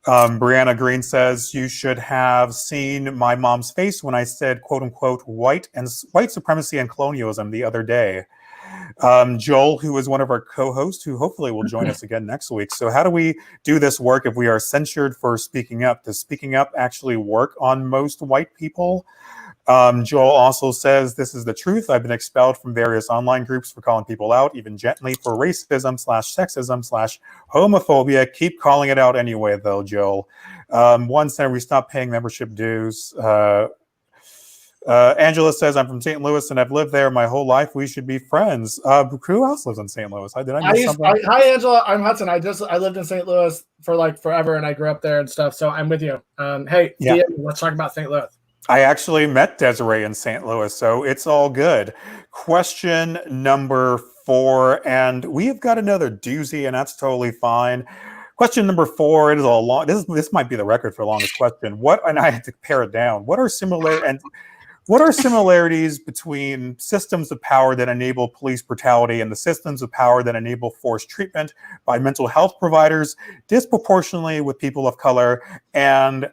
Brianna Green says, you should have seen my mom's face when I said, quote unquote, white supremacy and colonialism the other day. Joel, who is one of our co-hosts, who hopefully will join us again next week. So how do we do this work if we are censured for speaking up? Does speaking up actually work on most white people? Joel also says, this is the truth. I've been expelled from various online groups for calling people out, even gently, for racism/sexism/homophobia. Keep calling it out anyway, though, Joel. One said we stopped paying membership dues. Angela says, I'm from St. Louis and I've lived there my whole life. We should be friends. Who else lives in St. Louis? Did I miss something? Hi, Angela. I'm Hudson. I lived in St. Louis for like forever and I grew up there and stuff. So I'm with you. Hey, yeah. Let's talk about St. Louis. I actually met Dese'Rae in St. Louis, so it's all good. Question number 4, and we have got another doozy, and that's totally fine. Question number 4, it is a long. This might be the record for the longest question. And I had to pare it down. What are similarities between systems of power that enable police brutality and the systems of power that enable forced treatment by mental health providers disproportionately with people of color? And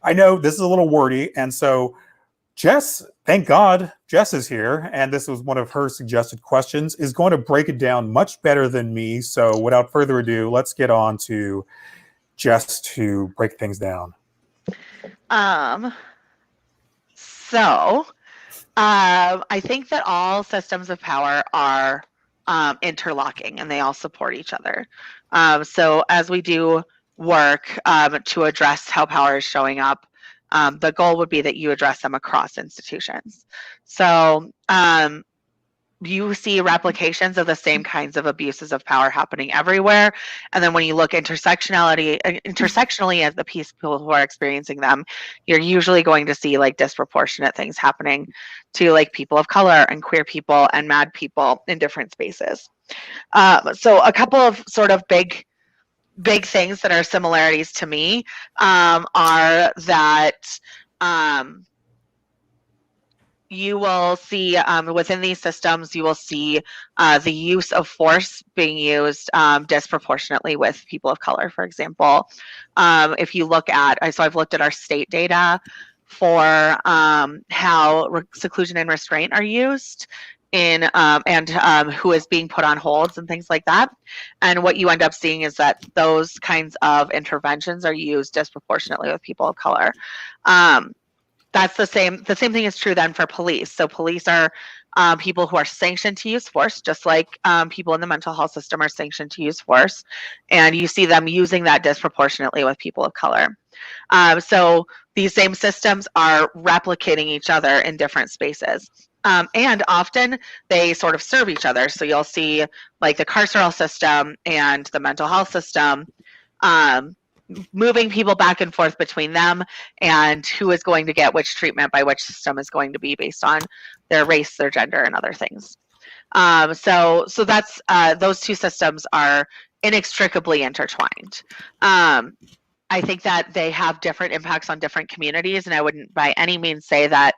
I know this is a little wordy, and so Jess, thank God, Jess is here, and this was one of her suggested questions, is going to break it down much better than me. So without further ado, let's get on to Jess to break things down. I think that all systems of power are interlocking and they all support each other. So as we do work to address how power is showing up, the goal would be that you address them across institutions. So you see replications of the same kinds of abuses of power happening everywhere. And then when you look intersectionally at the people who are experiencing them, you're usually going to see like disproportionate things happening to like people of color and queer people and mad people in different spaces. So a couple of sort of big things that are similarities to me are that you will see within these systems, you will see the use of force being used disproportionately with people of color, for example. If you look at, so I've looked at our state data for how seclusion and restraint are used in and who is being put on holds and things like that. And what you end up seeing is that those kinds of interventions are used disproportionately with people of color. That's the same thing is true then for police. So police are people who are sanctioned to use force, just like people in the mental health system are sanctioned to use force. And you see them using that disproportionately with people of color. So these same systems are replicating each other in different spaces. And often they sort of serve each other. So you'll see like the carceral system and the mental health system moving people back and forth between them, and who is going to get which treatment by which system is going to be based on their race, their gender, and other things. So that's those two systems are inextricably intertwined. I think that they have different impacts on different communities, and I wouldn't by any means say that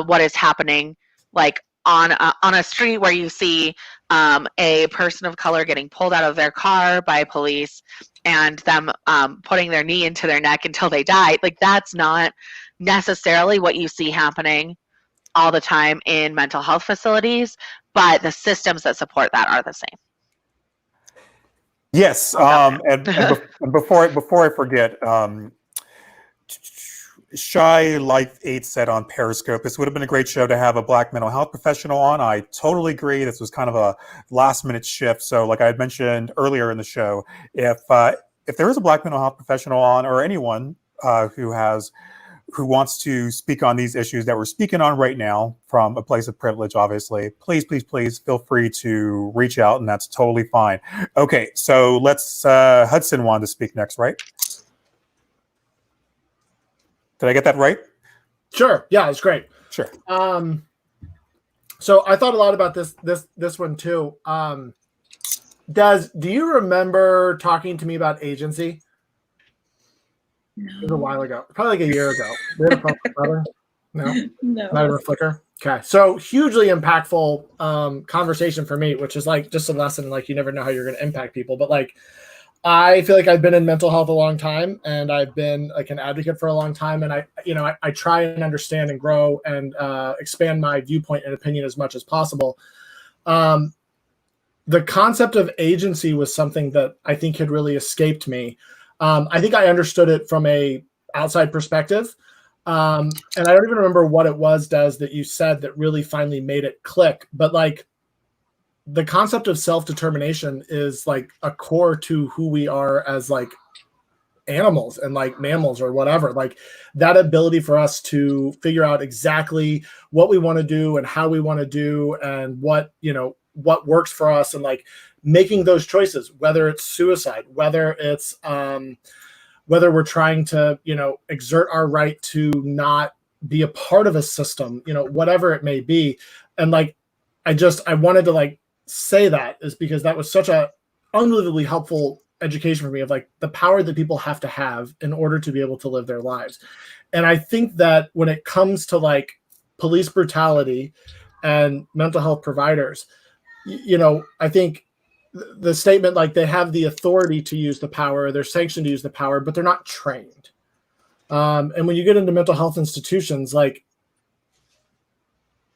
what is happening like on a street where you see a person of color getting pulled out of their car by police and them putting their knee into their neck until they die, like that's not necessarily what you see happening all the time in mental health facilities, but the systems that support that are the same. Yes, and before I forget, Shy Life 8 said on Periscope, this would have been a great show to have a Black mental health professional on. I totally agree. This was kind of a last minute shift. So like I had mentioned earlier in the show, if there is a Black mental health professional on, or anyone who wants to speak on these issues that we're speaking on right now from a place of privilege, obviously, please feel free to reach out, and that's totally fine. Okay, so let's, Hudson wanted to speak next, right? Did I get that right? Sure. Yeah, it's great. Sure. So I thought a lot about this one too. Do you remember talking to me about agency? No. It was a while ago, probably like a year ago. We had a phone together? No, No. not even a flicker. Okay, so hugely impactful conversation for me, which is like just a lesson. Like you never know how you're going to impact people, but like I feel like I've been in mental health a long time, and I've been like an advocate for a long time, and I try and understand and grow and expand my viewpoint and opinion as much as possible. The concept of agency was something that I think had really escaped me. I think I understood it from a outside perspective, and I don't even remember what it was, Des, that you said that really finally made it click. But like, the concept of self-determination is like a core to who we are as like animals and like mammals or whatever. Like that ability for us to figure out exactly what we want to do and how we want to do and what works for us, and like making those choices, whether it's suicide, whether it's whether we're trying to exert our right to not be a part of a system, whatever it may be. And like I wanted to like say that is because that was such a unbelievably helpful education for me of like the power that people have to have in order to be able to live their lives. And I think that when it comes to like police brutality and mental health providers, I think the statement like they have the authority to use the power, they're sanctioned to use the power, but they're not trained. And when you get into mental health institutions, like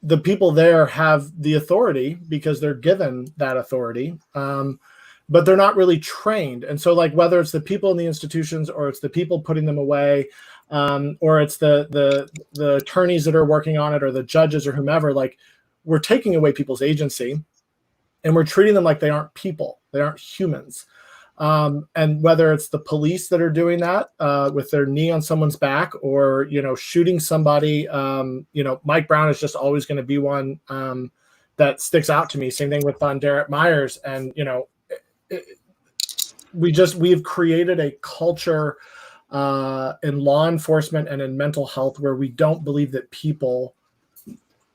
the people there have the authority because they're given that authority, but they're not really trained. And so, like, whether it's the people in the institutions or it's the people putting them away, or it's the attorneys that are working on it or the judges or whomever, like, we're taking away people's agency and we're treating them like they aren't people, they aren't humans. And whether it's the police that are doing that with their knee on someone's back, or, you know, shooting somebody, you know, Mike Brown is just always going to be one that sticks out to me. Same thing with Von Derek Myers. And, you know, we've created a culture in law enforcement and in mental health where we don't believe that people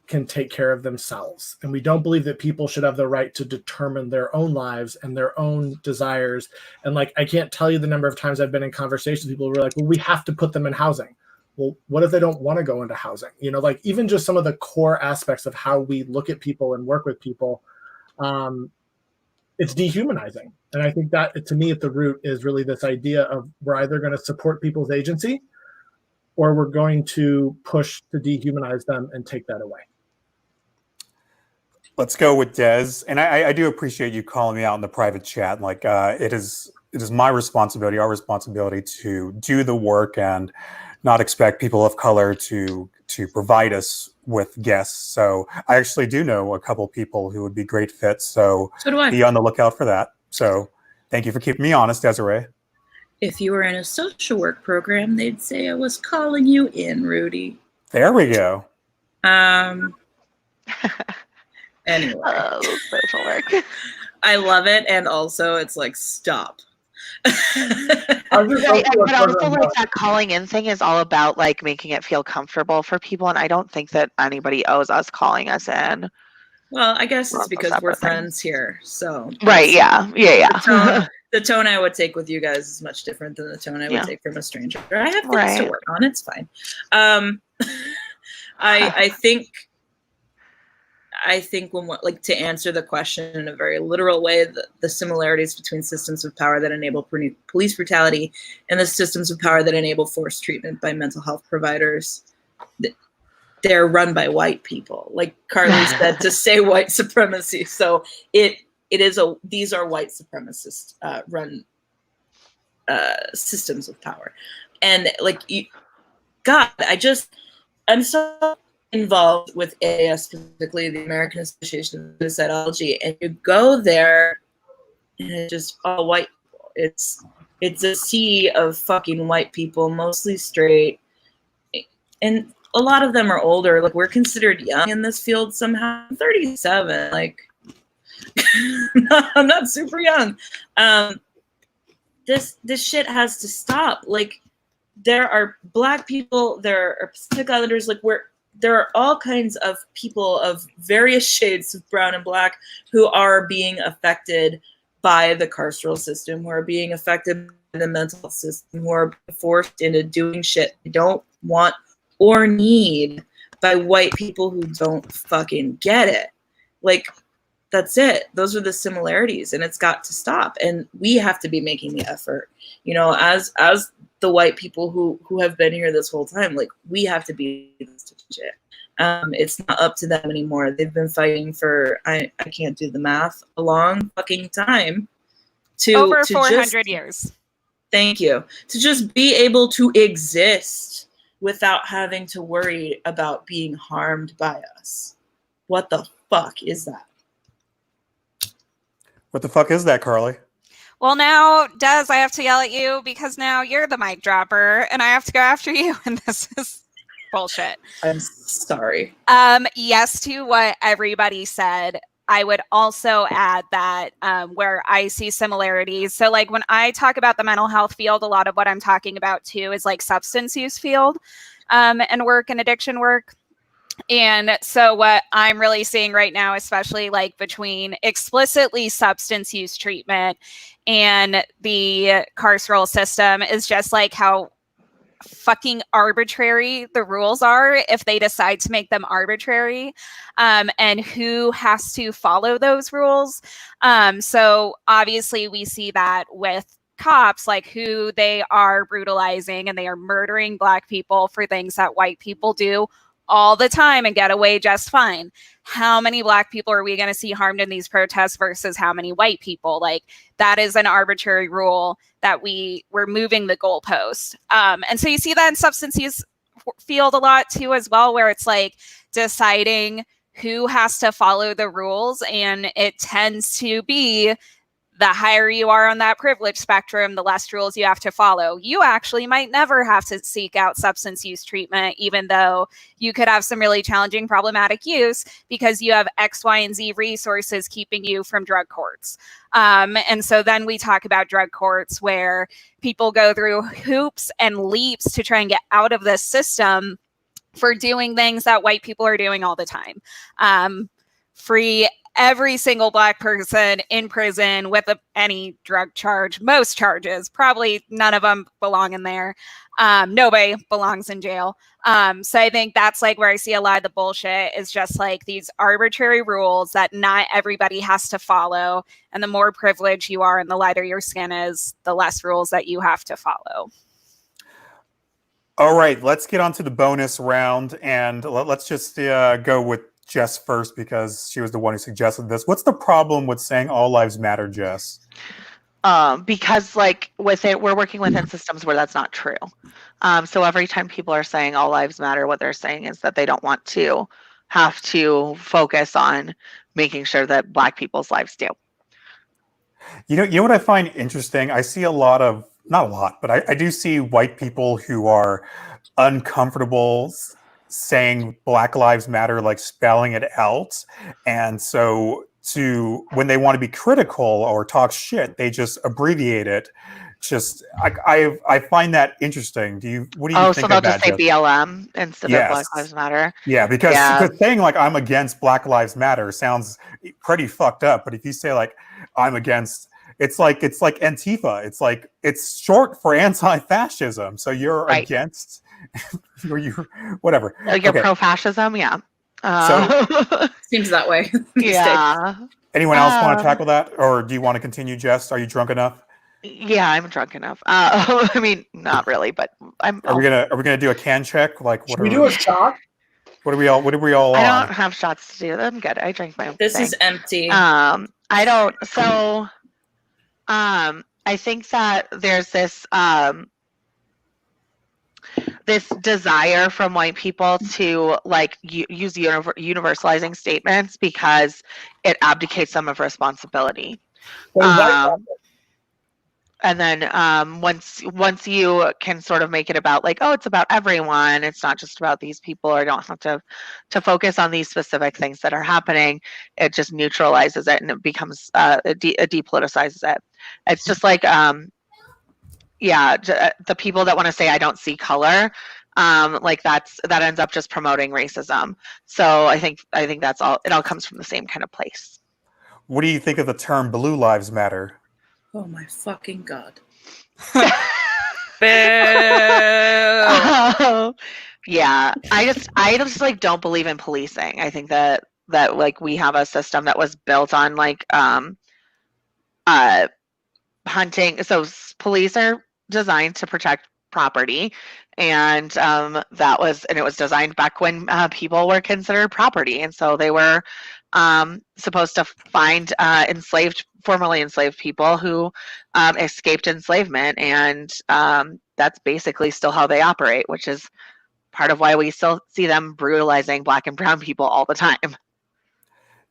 can take care of themselves. And we don't believe that people should have the right to determine their own lives and their own desires. And, like, I can't tell you the number of times I've been in conversations with people who are like, well, we have to put them in housing. Well, what if they don't want to go into housing? You know, like, even just some of the core aspects of how we look at people and work with people, it's dehumanizing. And I think that, to me, at the root is really this idea of we're either going to support people's agency or we're going to push to dehumanize them and take that away. Let's go with Des. And I do appreciate you calling me out in the private chat. Like, it is my responsibility, our responsibility, to do the work and not expect people of color to provide us with guests. So I actually do know a couple people who would be great fits. So do I. Be on the lookout for that. So thank you for keeping me honest, Dese'Rae. If you were in a social work program, they'd say I was calling you in, Rudy. There we go. Anyway, social work. I love it, and also it's like, stop. But also, like, that calling in thing is all about, like, making it feel comfortable for people, and I don't think that anybody owes us calling us in. Well, I guess it's because we're friends here, so right. Yeah. The tone I would take with you guys is much different than the tone I would take from a stranger. I have things to work on. It's fine. I think when, like, to answer the question in a very literal way, the similarities between systems of power that enable police brutality and the systems of power that enable forced treatment by mental health providers, they're run by white people. Like Carly said, to say white supremacy. So these are white supremacist run systems of power. And, like, I'm so involved with AAS, specifically the American Association of Suicidology, and you go there and it's just all white people. It's a sea of fucking white people, mostly straight, and a lot of them are older. Like, we're considered young in this field somehow. I'm 37, like, I'm not super young. This shit has to stop. Like, there are Black people, there are Pacific Islanders, like, there are all kinds of people of various shades of brown and Black who are being affected by the carceral system, who are being affected by the mental health system, who are forced into doing shit they don't want or need by white people who don't fucking get it. Like, that's it. Those are the similarities, and it's got to stop. And we have to be making the effort, you know, as the white people who have been here this whole time. Like, we have to be shit. It's not up to them anymore. They've been fighting for, I can't do the math, a long fucking time. Over 400 years. Thank you. To just be able to exist without having to worry about being harmed by us. What the fuck is that? What the fuck is that, Carly? Well, now, Des, I have to yell at you because now you're the mic dropper and I have to go after you, and this is bullshit. I'm sorry. Yes to what everybody said. I would also add that where I see similarities. So, like, when I talk about the mental health field, a lot of what I'm talking about too is like substance use field and work and addiction work. And so what I'm really seeing right now, especially like between explicitly substance use treatment and the carceral system, is just like how fucking arbitrary the rules are if they decide to make them arbitrary, and who has to follow those rules. So obviously we see that with cops, like who they are brutalizing, and they are murdering Black people for things that white people do all the time and get away just fine. How many Black people are we going to see harmed in these protests versus how many white people? Like, that is an arbitrary rule that we're moving the goalpost. And so you see that in substance use field a lot too as well, where it's like deciding who has to follow the rules, and it tends to be the higher you are on that privilege spectrum, the less rules you have to follow. You actually might never have to seek out substance use treatment, even though you could have some really challenging, problematic use, because you have X, Y, and Z resources keeping you from drug courts. And so then we talk about drug courts where people go through hoops and leaps to try and get out of this system for doing things that white people are doing all the time. Free every single Black person in prison with any drug charge, most charges, probably none of them belong in there. Nobody belongs in jail. So I think that's like where I see a lot of the bullshit is just like these arbitrary rules that not everybody has to follow. And the more privileged you are and the lighter your skin is, the less rules that you have to follow. All right, let's get on to the bonus round, and let's just go with Jess first because she was the one who suggested this. What's the problem with saying all lives matter, Jess? Because like with it, we're working within systems where that's not true. So every time people are saying all lives matter, what they're saying is that they don't want to have to focus on making sure that Black people's lives do. You know what I find interesting? I see a lot of, not a lot, but I do see white people who are uncomfortable saying Black Lives Matter, like spelling it out. And so when they want to be critical or talk shit, they just abbreviate it. Just I find that interesting. What do you think of that? Oh, so they'll just say BLM instead of Black Lives Matter? Yeah, because saying like I'm against Black Lives Matter sounds pretty fucked up. But if you say like I'm against, it's like Antifa. It's like it's short for anti-fascism. So you're right. Against you're whatever. You're pro-fascism, yeah. So seems that way. Yeah. Anyone else want to tackle that, or do you want to continue, Jess? Are you drunk enough? Yeah, I'm drunk enough. I mean, not really, but I'm. Are we gonna do a can check? Like, should we do a shot? What are we all on? I don't have shots to do. I'm good. I drank my own. This is empty. I don't. So, I think that there's this this desire from white people to like use universalizing statements because it abdicates some of responsibility. And then once you can sort of make it about like, oh, it's about everyone, it's not just about these people, or don't have to focus on these specific things that are happening, it just neutralizes it and it becomes it depoliticizes it. It's just like the people that want to say I don't see color, like that ends up just promoting racism. So I think that's all. It all comes from the same kind of place. What do you think of the term Blue Lives Matter? Oh my fucking God. Yeah, I just like don't believe in policing. I think that like we have a system that was built on like hunting. So police are designed to protect property, and it was designed back when people were considered property, and so they were supposed to find formerly enslaved people who escaped enslavement, and that's basically still how they operate, which is part of why we still see them brutalizing Black and brown people all the time.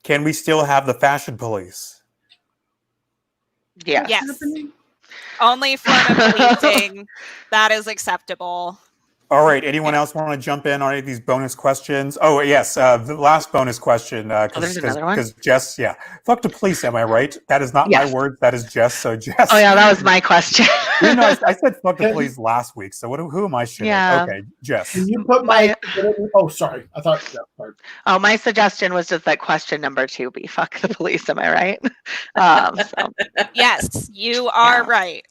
Can we still have the fashion police? Yes. Only form of policing that is acceptable. All right. Anyone else want to jump in on any of these bonus questions? Oh, yes. The last bonus question. Because Jess, fuck the police, am I right? That is not my word. That is Jess. So Jess. Oh, yeah, that was my question. I said fuck the police last week. So who am I shitting? Yeah. Okay, Jess. Can you put my... Oh, sorry. I thought... Sorry. Oh, my suggestion was just that question number 2 be fuck the police, am I right? So. Yes, you are right.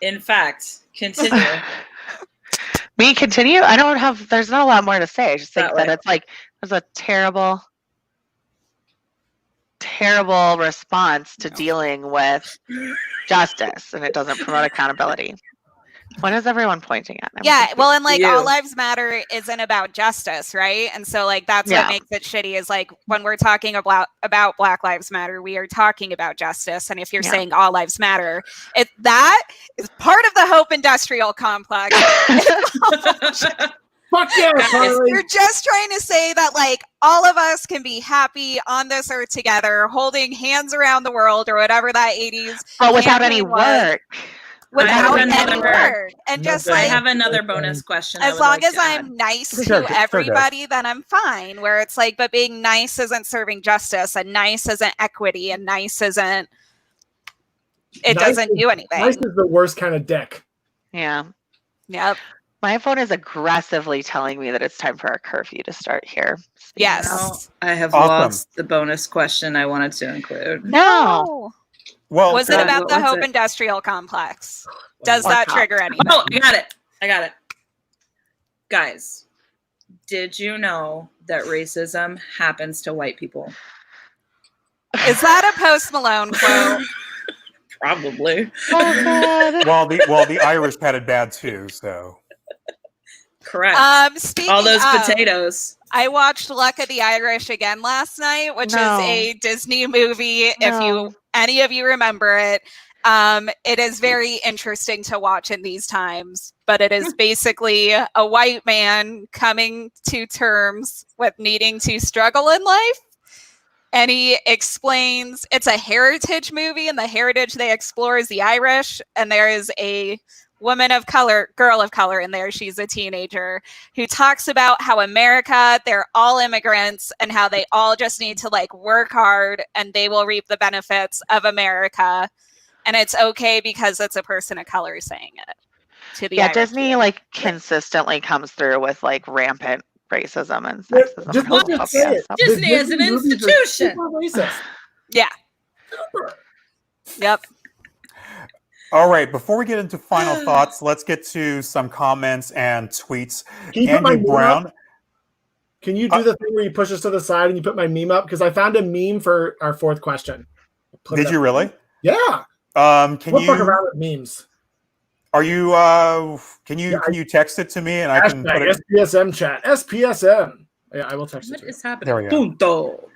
In fact, continue. Me continue? There's not a lot more to say. I just think that it's like, there's a terrible response to dealing with justice, and it doesn't promote accountability. What is everyone pointing at? Yeah, well, and like You. All Lives Matter isn't about justice, right? And so like that's what Yeah. makes it shitty is like when we're talking about Black Lives Matter, we are talking about justice. And if you're Yeah. saying All Lives Matter, that is part of the Hope Industrial Complex. Fuck yeah, Carly. You're just trying to say that like all of us can be happy on this earth together, holding hands around the world or whatever that 80s. But without any campaign was. work. Without have any another- word. And No, just I like have another bonus question. I as would long like as to add. I'm nice Sure, to sure, everybody, then I'm fine. Where it's like, but being nice isn't serving justice, and nice isn't equity, and nice isn't. It Nice doesn't do anything. Nice is the worst kind of dick. Yeah. Yep. My phone is aggressively telling me that it's time for a curfew to start here. Yes. Now I have Awesome. lost the bonus question I wanted to include. No. Well, Was it God, about what the was Hope it? Industrial Complex? Does Or that cop. trigger anything? Oh, I got it. Guys, did you know that racism happens to white people? Is that a Post Malone quote? Probably. Oh, God. well, the Irish had it bad too. So Correct. Speaking All those of, potatoes. I watched Luck of the Irish again last night, which No. is a Disney movie. If No. any of you remember it, it is very interesting to watch in these times. But it is basically a white man coming to terms with needing to struggle in life. And he explains it's a heritage movie, and the heritage they explore is the Irish. And there is a woman of color, girl of color in there. She's a teenager who talks about how America, they're all immigrants and how they all just need to like work hard and they will reap the benefits of America. And it's okay because it's a person of color saying it to the Yeah, Irish Disney people. like consistently comes through with like rampant racism and Yeah, sexism just and look at homophobia. it. So- Disney The as an movies are institution. super racist. Yeah. Super. Yep. all right, before we get into final thoughts, let's get to some comments and tweets. Can you put my Andy meme Brown. up? Can you do the thing where you push us to the side and you put my meme up? Because I found a meme for our fourth question. Put it Did up. you really? Yeah. Can We'll fuck you? around with memes. Are you? Can you? Yeah, Can you text it to me and I can put Hashtag it? SPSM chat. SPSM. Yeah, I will text it What to you. is happening? There we go. Punto.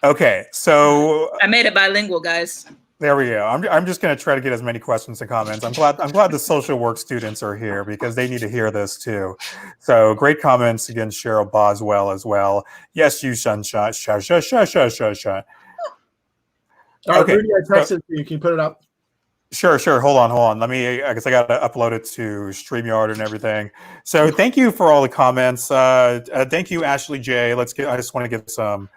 Okay, so I made it bilingual, guys. there we go. I'm just going to try to get as many questions and comments. I'm glad the social work students are here because they need to hear this too. So great comments against Cheryl Boswell as well. Yes, you sunshine. Shut. Okay, Rudy, I texted it to you. Can you put it up? Sure. Hold on. Let me. I guess I got to upload it to StreamYard and everything. So thank you for all the comments. Thank you, Ashley J. I just want to get some.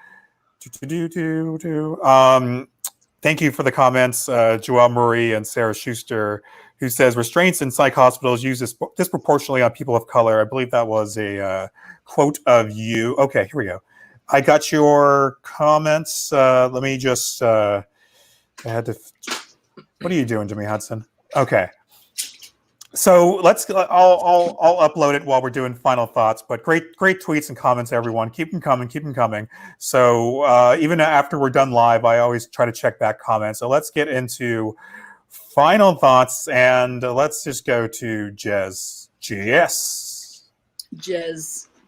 Thank you for the comments, Joelle Murray and Sarah Schuster, who says restraints in psych hospitals used disproportionately on people of color. I believe that was a quote of you. Okay, here we go. I got your comments. Let me just. I had to. What are you doing, Jimmy Hudson? Okay. So I'll upload it while we're doing final thoughts. But great tweets and comments, everyone. Keep them coming. So even after we're done live, I always try to check back comments. So let's get into final thoughts, and let's just go to Jess. Jez.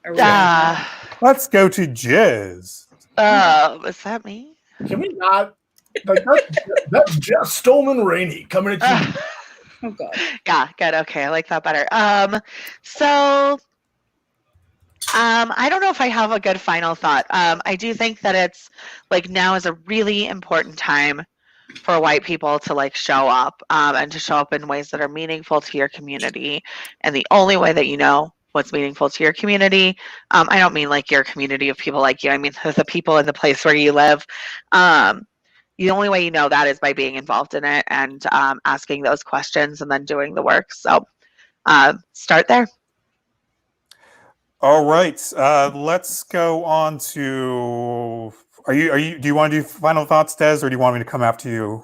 Are we Let's go to Jess. Was that me? Can we not? Like that's Jess Stohlmann-Rainey coming at you. Oh God. Yeah, good. Okay, I like that better. I don't know if I have a good final thought. I do think that it's like now is a really important time for white people to like show up and to show up in ways that are meaningful to your community. And the only way that you know what's meaningful to your community, I don't mean like your community of people like you. I mean the people in the place where you live. The only way you know that is by being involved in it and asking those questions and then doing the work. So start there. All right. Let's go on to. Do you want to do final thoughts, Des, or do you want me to come back to you?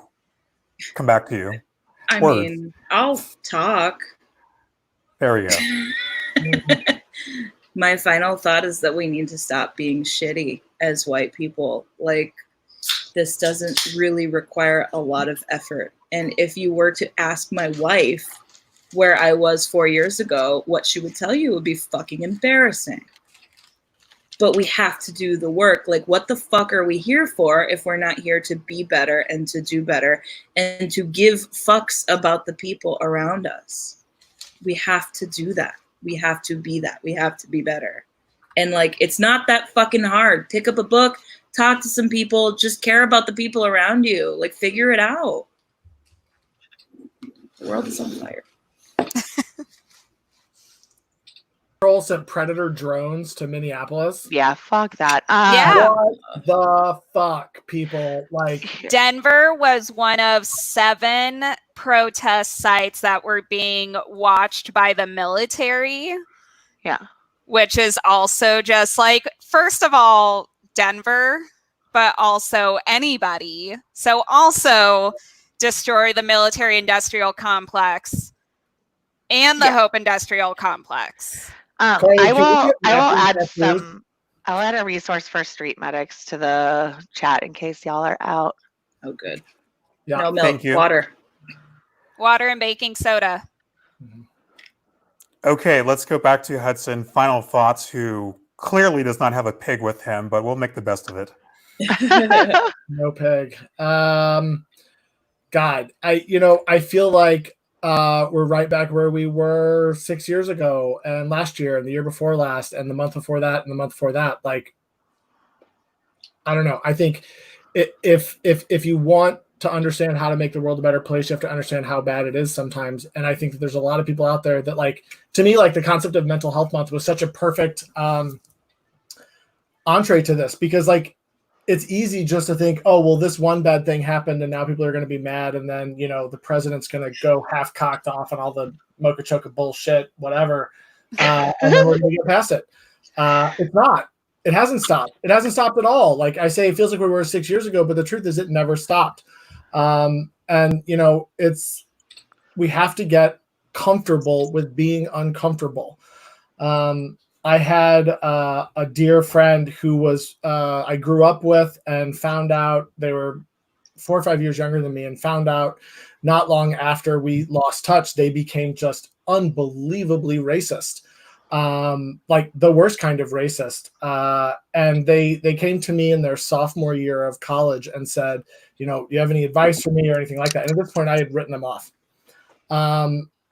I Word. mean, I'll talk. There we go. My final thought is that we need to stop being shitty as white people. Like, this doesn't really require a lot of effort. And if you were to ask my wife, where I was 4 years ago, what she would tell you would be fucking embarrassing. But we have to do the work. Like, what the fuck are we here for if we're not here to be better and to do better and to give fucks about the people around us? We have to do that. We have to be that. We have to be better. And like, it's not that fucking hard. Pick up a book, talk to some people, just care about the people around you. Like, figure it out. The world is on fire. Girl sent predator drones to Minneapolis. Yeah, fuck that. Yeah. What the fuck, people? Like, Denver was one of 7 protest sites that were being watched by the military. Yeah. Which is also just like, first of all, Denver, but also anybody. So also destroy the military industrial complex and the Hope Industrial Complex. Chloe, I will can we get add some. I'll add a resource for street medics to the chat in case y'all are out. Oh, good. Yeah, No milk, thank you. water. Water and baking soda. Okay, let's go back to Hudson. Final thoughts, who clearly does not have a pig with him, but we'll make the best of it. No pig. God, I feel like we're right back where we were 6 years ago, and last year, and the year before last, and the month before that, and the month before that. Like, I don't know. I think if you want to understand how to make the world a better place, you have to understand how bad it is sometimes. And I think that there's a lot of people out there that, like, to me, like, the concept of mental health month was such a perfect entree to this, because, like, it's easy just to think, oh, well, this one bad thing happened and now people are going to be mad. And then, the president's going to go half cocked off on all the mocha choca bullshit, whatever. And then we're going to get past it. It's not. It hasn't stopped. It hasn't stopped at all. Like I say, it feels like we were 6 years ago, but the truth is it never stopped. And, we have to get comfortable with being uncomfortable. I had a dear friend who was I grew up with, and found out they were 4 or 5 years younger than me, and found out not long after we lost touch, they became just unbelievably racist, like the worst kind of racist. And they came to me in their sophomore year of college and said, you have any advice for me or anything like that? And at this point, I had written them off.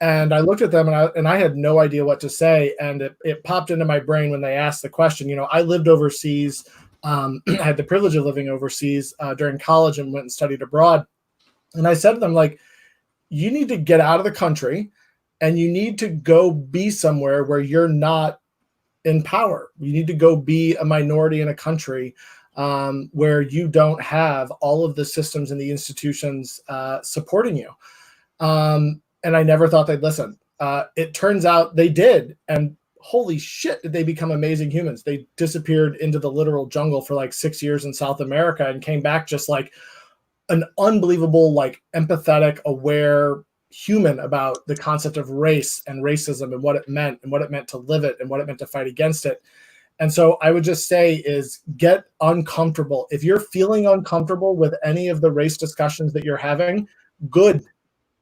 And I looked at them and I had no idea what to say. And it popped into my brain when they asked the question. I lived overseas. I had the privilege of living overseas during college and went and studied abroad. And I said to them, like, you need to get out of the country and you need to go be somewhere where you're not in power. You need to go be a minority in a country where you don't have all of the systems and the institutions supporting you. And I never thought they'd listen. It turns out they did. And holy shit, did they become amazing humans. They disappeared into the literal jungle for like 6 years in South America and came back just like an unbelievable, like, empathetic, aware human about the concept of race and racism and what it meant to live it and what it meant to fight against it. And so I would just say is get uncomfortable. If you're feeling uncomfortable with any of the race discussions that you're having, good.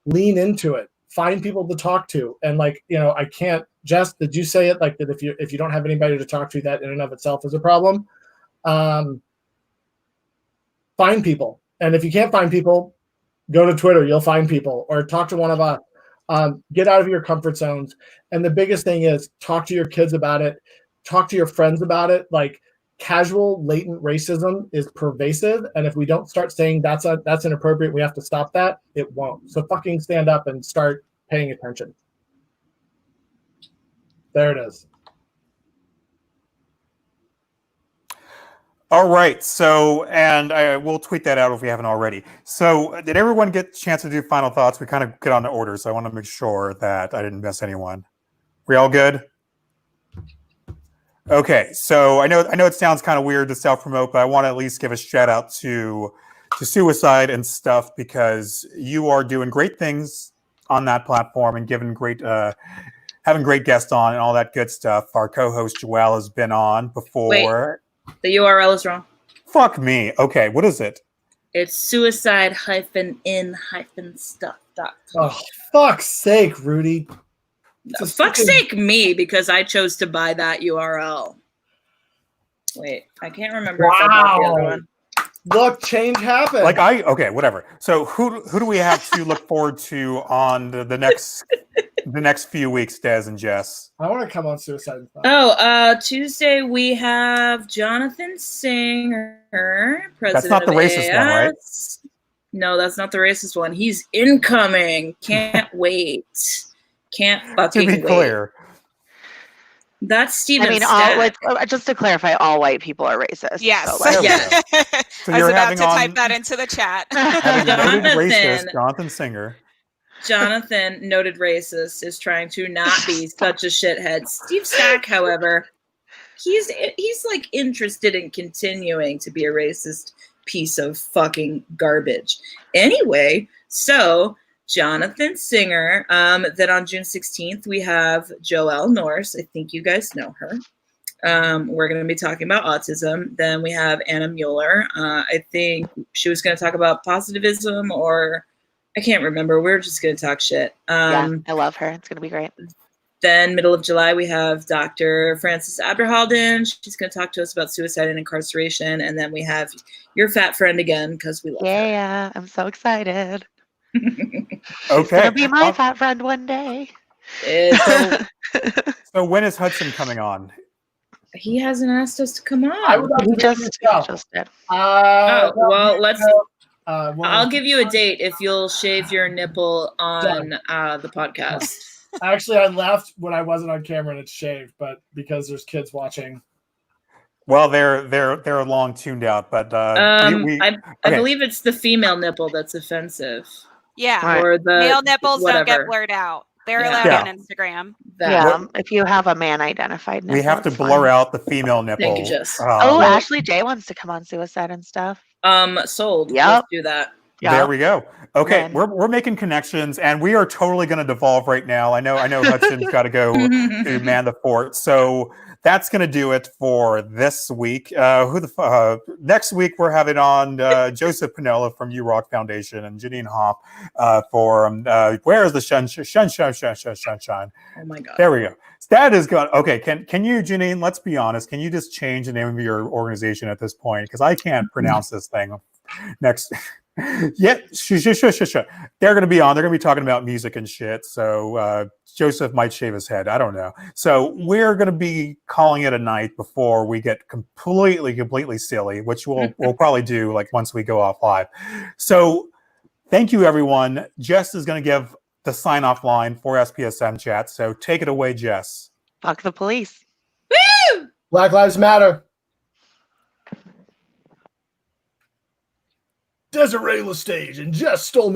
Lean into it. Find people to talk to. And like, I can't, Jess, did you say it like that? If you don't have anybody to talk to, that in and of itself is a problem. Find people. And if you can't find people, go to Twitter, you'll find people, or talk to one of us. Get out of your comfort zones. And the biggest thing is talk to your kids about it. Talk to your friends about it. Like, casual latent racism is pervasive, and if we don't start saying that's inappropriate, we have to stop that, it won't. So fucking stand up and start paying attention. There it is. All right. So, and I will tweet that out if we haven't already. So, did everyone get a chance to do final thoughts? We kind of get on the order, so I want to make sure that I didn't miss anyone. We all good? Okay, so I know it sounds kind of weird to self-promote, but I want to at least give a shout out to Suicide and stuff, because you are doing great things on that platform and having great guests on and all that good stuff. Our co-host Joelle has been on before. Wait, the URL is wrong. Fuck me. Okay, what is it? It's suicide-in-stuff. Oh, fuck's sake, Rudy. Fuck's sake me, because I chose to buy that URL. Wait, I can't remember if I bought the other one. Look, change happened. Like okay, whatever. So who do we have to look forward to on the next few weeks, Des and Jess? I want to come on Suicide and Thought. Oh, Tuesday we have Jonathan Singer, president That's not the of racist one, right? AAS. No, that's not the racist one. He's incoming. Can't wait. Can't fucking To be wait. clear, That's Steven. I mean, just to clarify, all white people are racist. Yes. So, like, Yes. so I was you're about having to on type that into the chat. having noted Jonathan. racist Jonathan Singer. Jonathan, noted racist, is trying to not be such a shithead. Steve Stack, however, he's like interested in continuing to be a racist piece of fucking garbage. Anyway, so Jonathan Singer. Then on June 16th, we have Joelle Norse. I think you guys know her. We're going to be talking about autism. Then we have Anna Mueller. I think she was going to talk about positivism, or I can't remember. We're just going to talk shit. yeah, I love her. It's going to be great. Then middle of July, we have Dr. Frances Aberhalden. She's going to talk to us about suicide and incarceration. And then we have your fat friend again, because we love her. Yeah, I'm so excited. Okay. Gonna be my fat friend one day. So when is Hudson coming on? He hasn't asked us to come on. I would love to He do just it did. Well, let's. well, I'll give you a date if you'll shave your nipple on the podcast. Actually, I left when I wasn't on camera and it's shaved, but because there's kids watching. Well, they're long tuned out, but I okay. believe it's the female nipple that's offensive. Yeah. Right. Or the Male nipples don't get whatever. blurred out. They're Yeah. allowed Yeah. on Instagram. That. Yeah, if you have a man-identified nipple, We have to it's blur fine. out the female nipple. Thank you, Jess. Oh, Ashley J wants to come on Suicide and stuff. Sold. Yep. Let's do that. There we go. Okay, Man. we're making connections, and we are totally going to devolve right now. I know Hudson's got to go to man the fort, so that's going to do it for this week. Next week we're having on Joseph Pinola from U Rock Foundation and Janine Hoff for Where is the Sunshine? Oh my god. There we go. That is good. Okay, can you, Janine? Let's be honest. Can you just change the name of your organization at this point? Because I can't pronounce this thing. Next. Yeah, they're going to be on. They're going to be talking about music and shit. So Joseph might shave his head. I don't know. So we're going to be calling it a night before we get completely silly, which we'll probably do like once we go off live. So thank you, everyone. Jess is going to give the sign off line for SPSM chat. So take it away, Jess. Fuck the police. Woo! Black Lives Matter. Dese'Rae L and Jess Stohlmann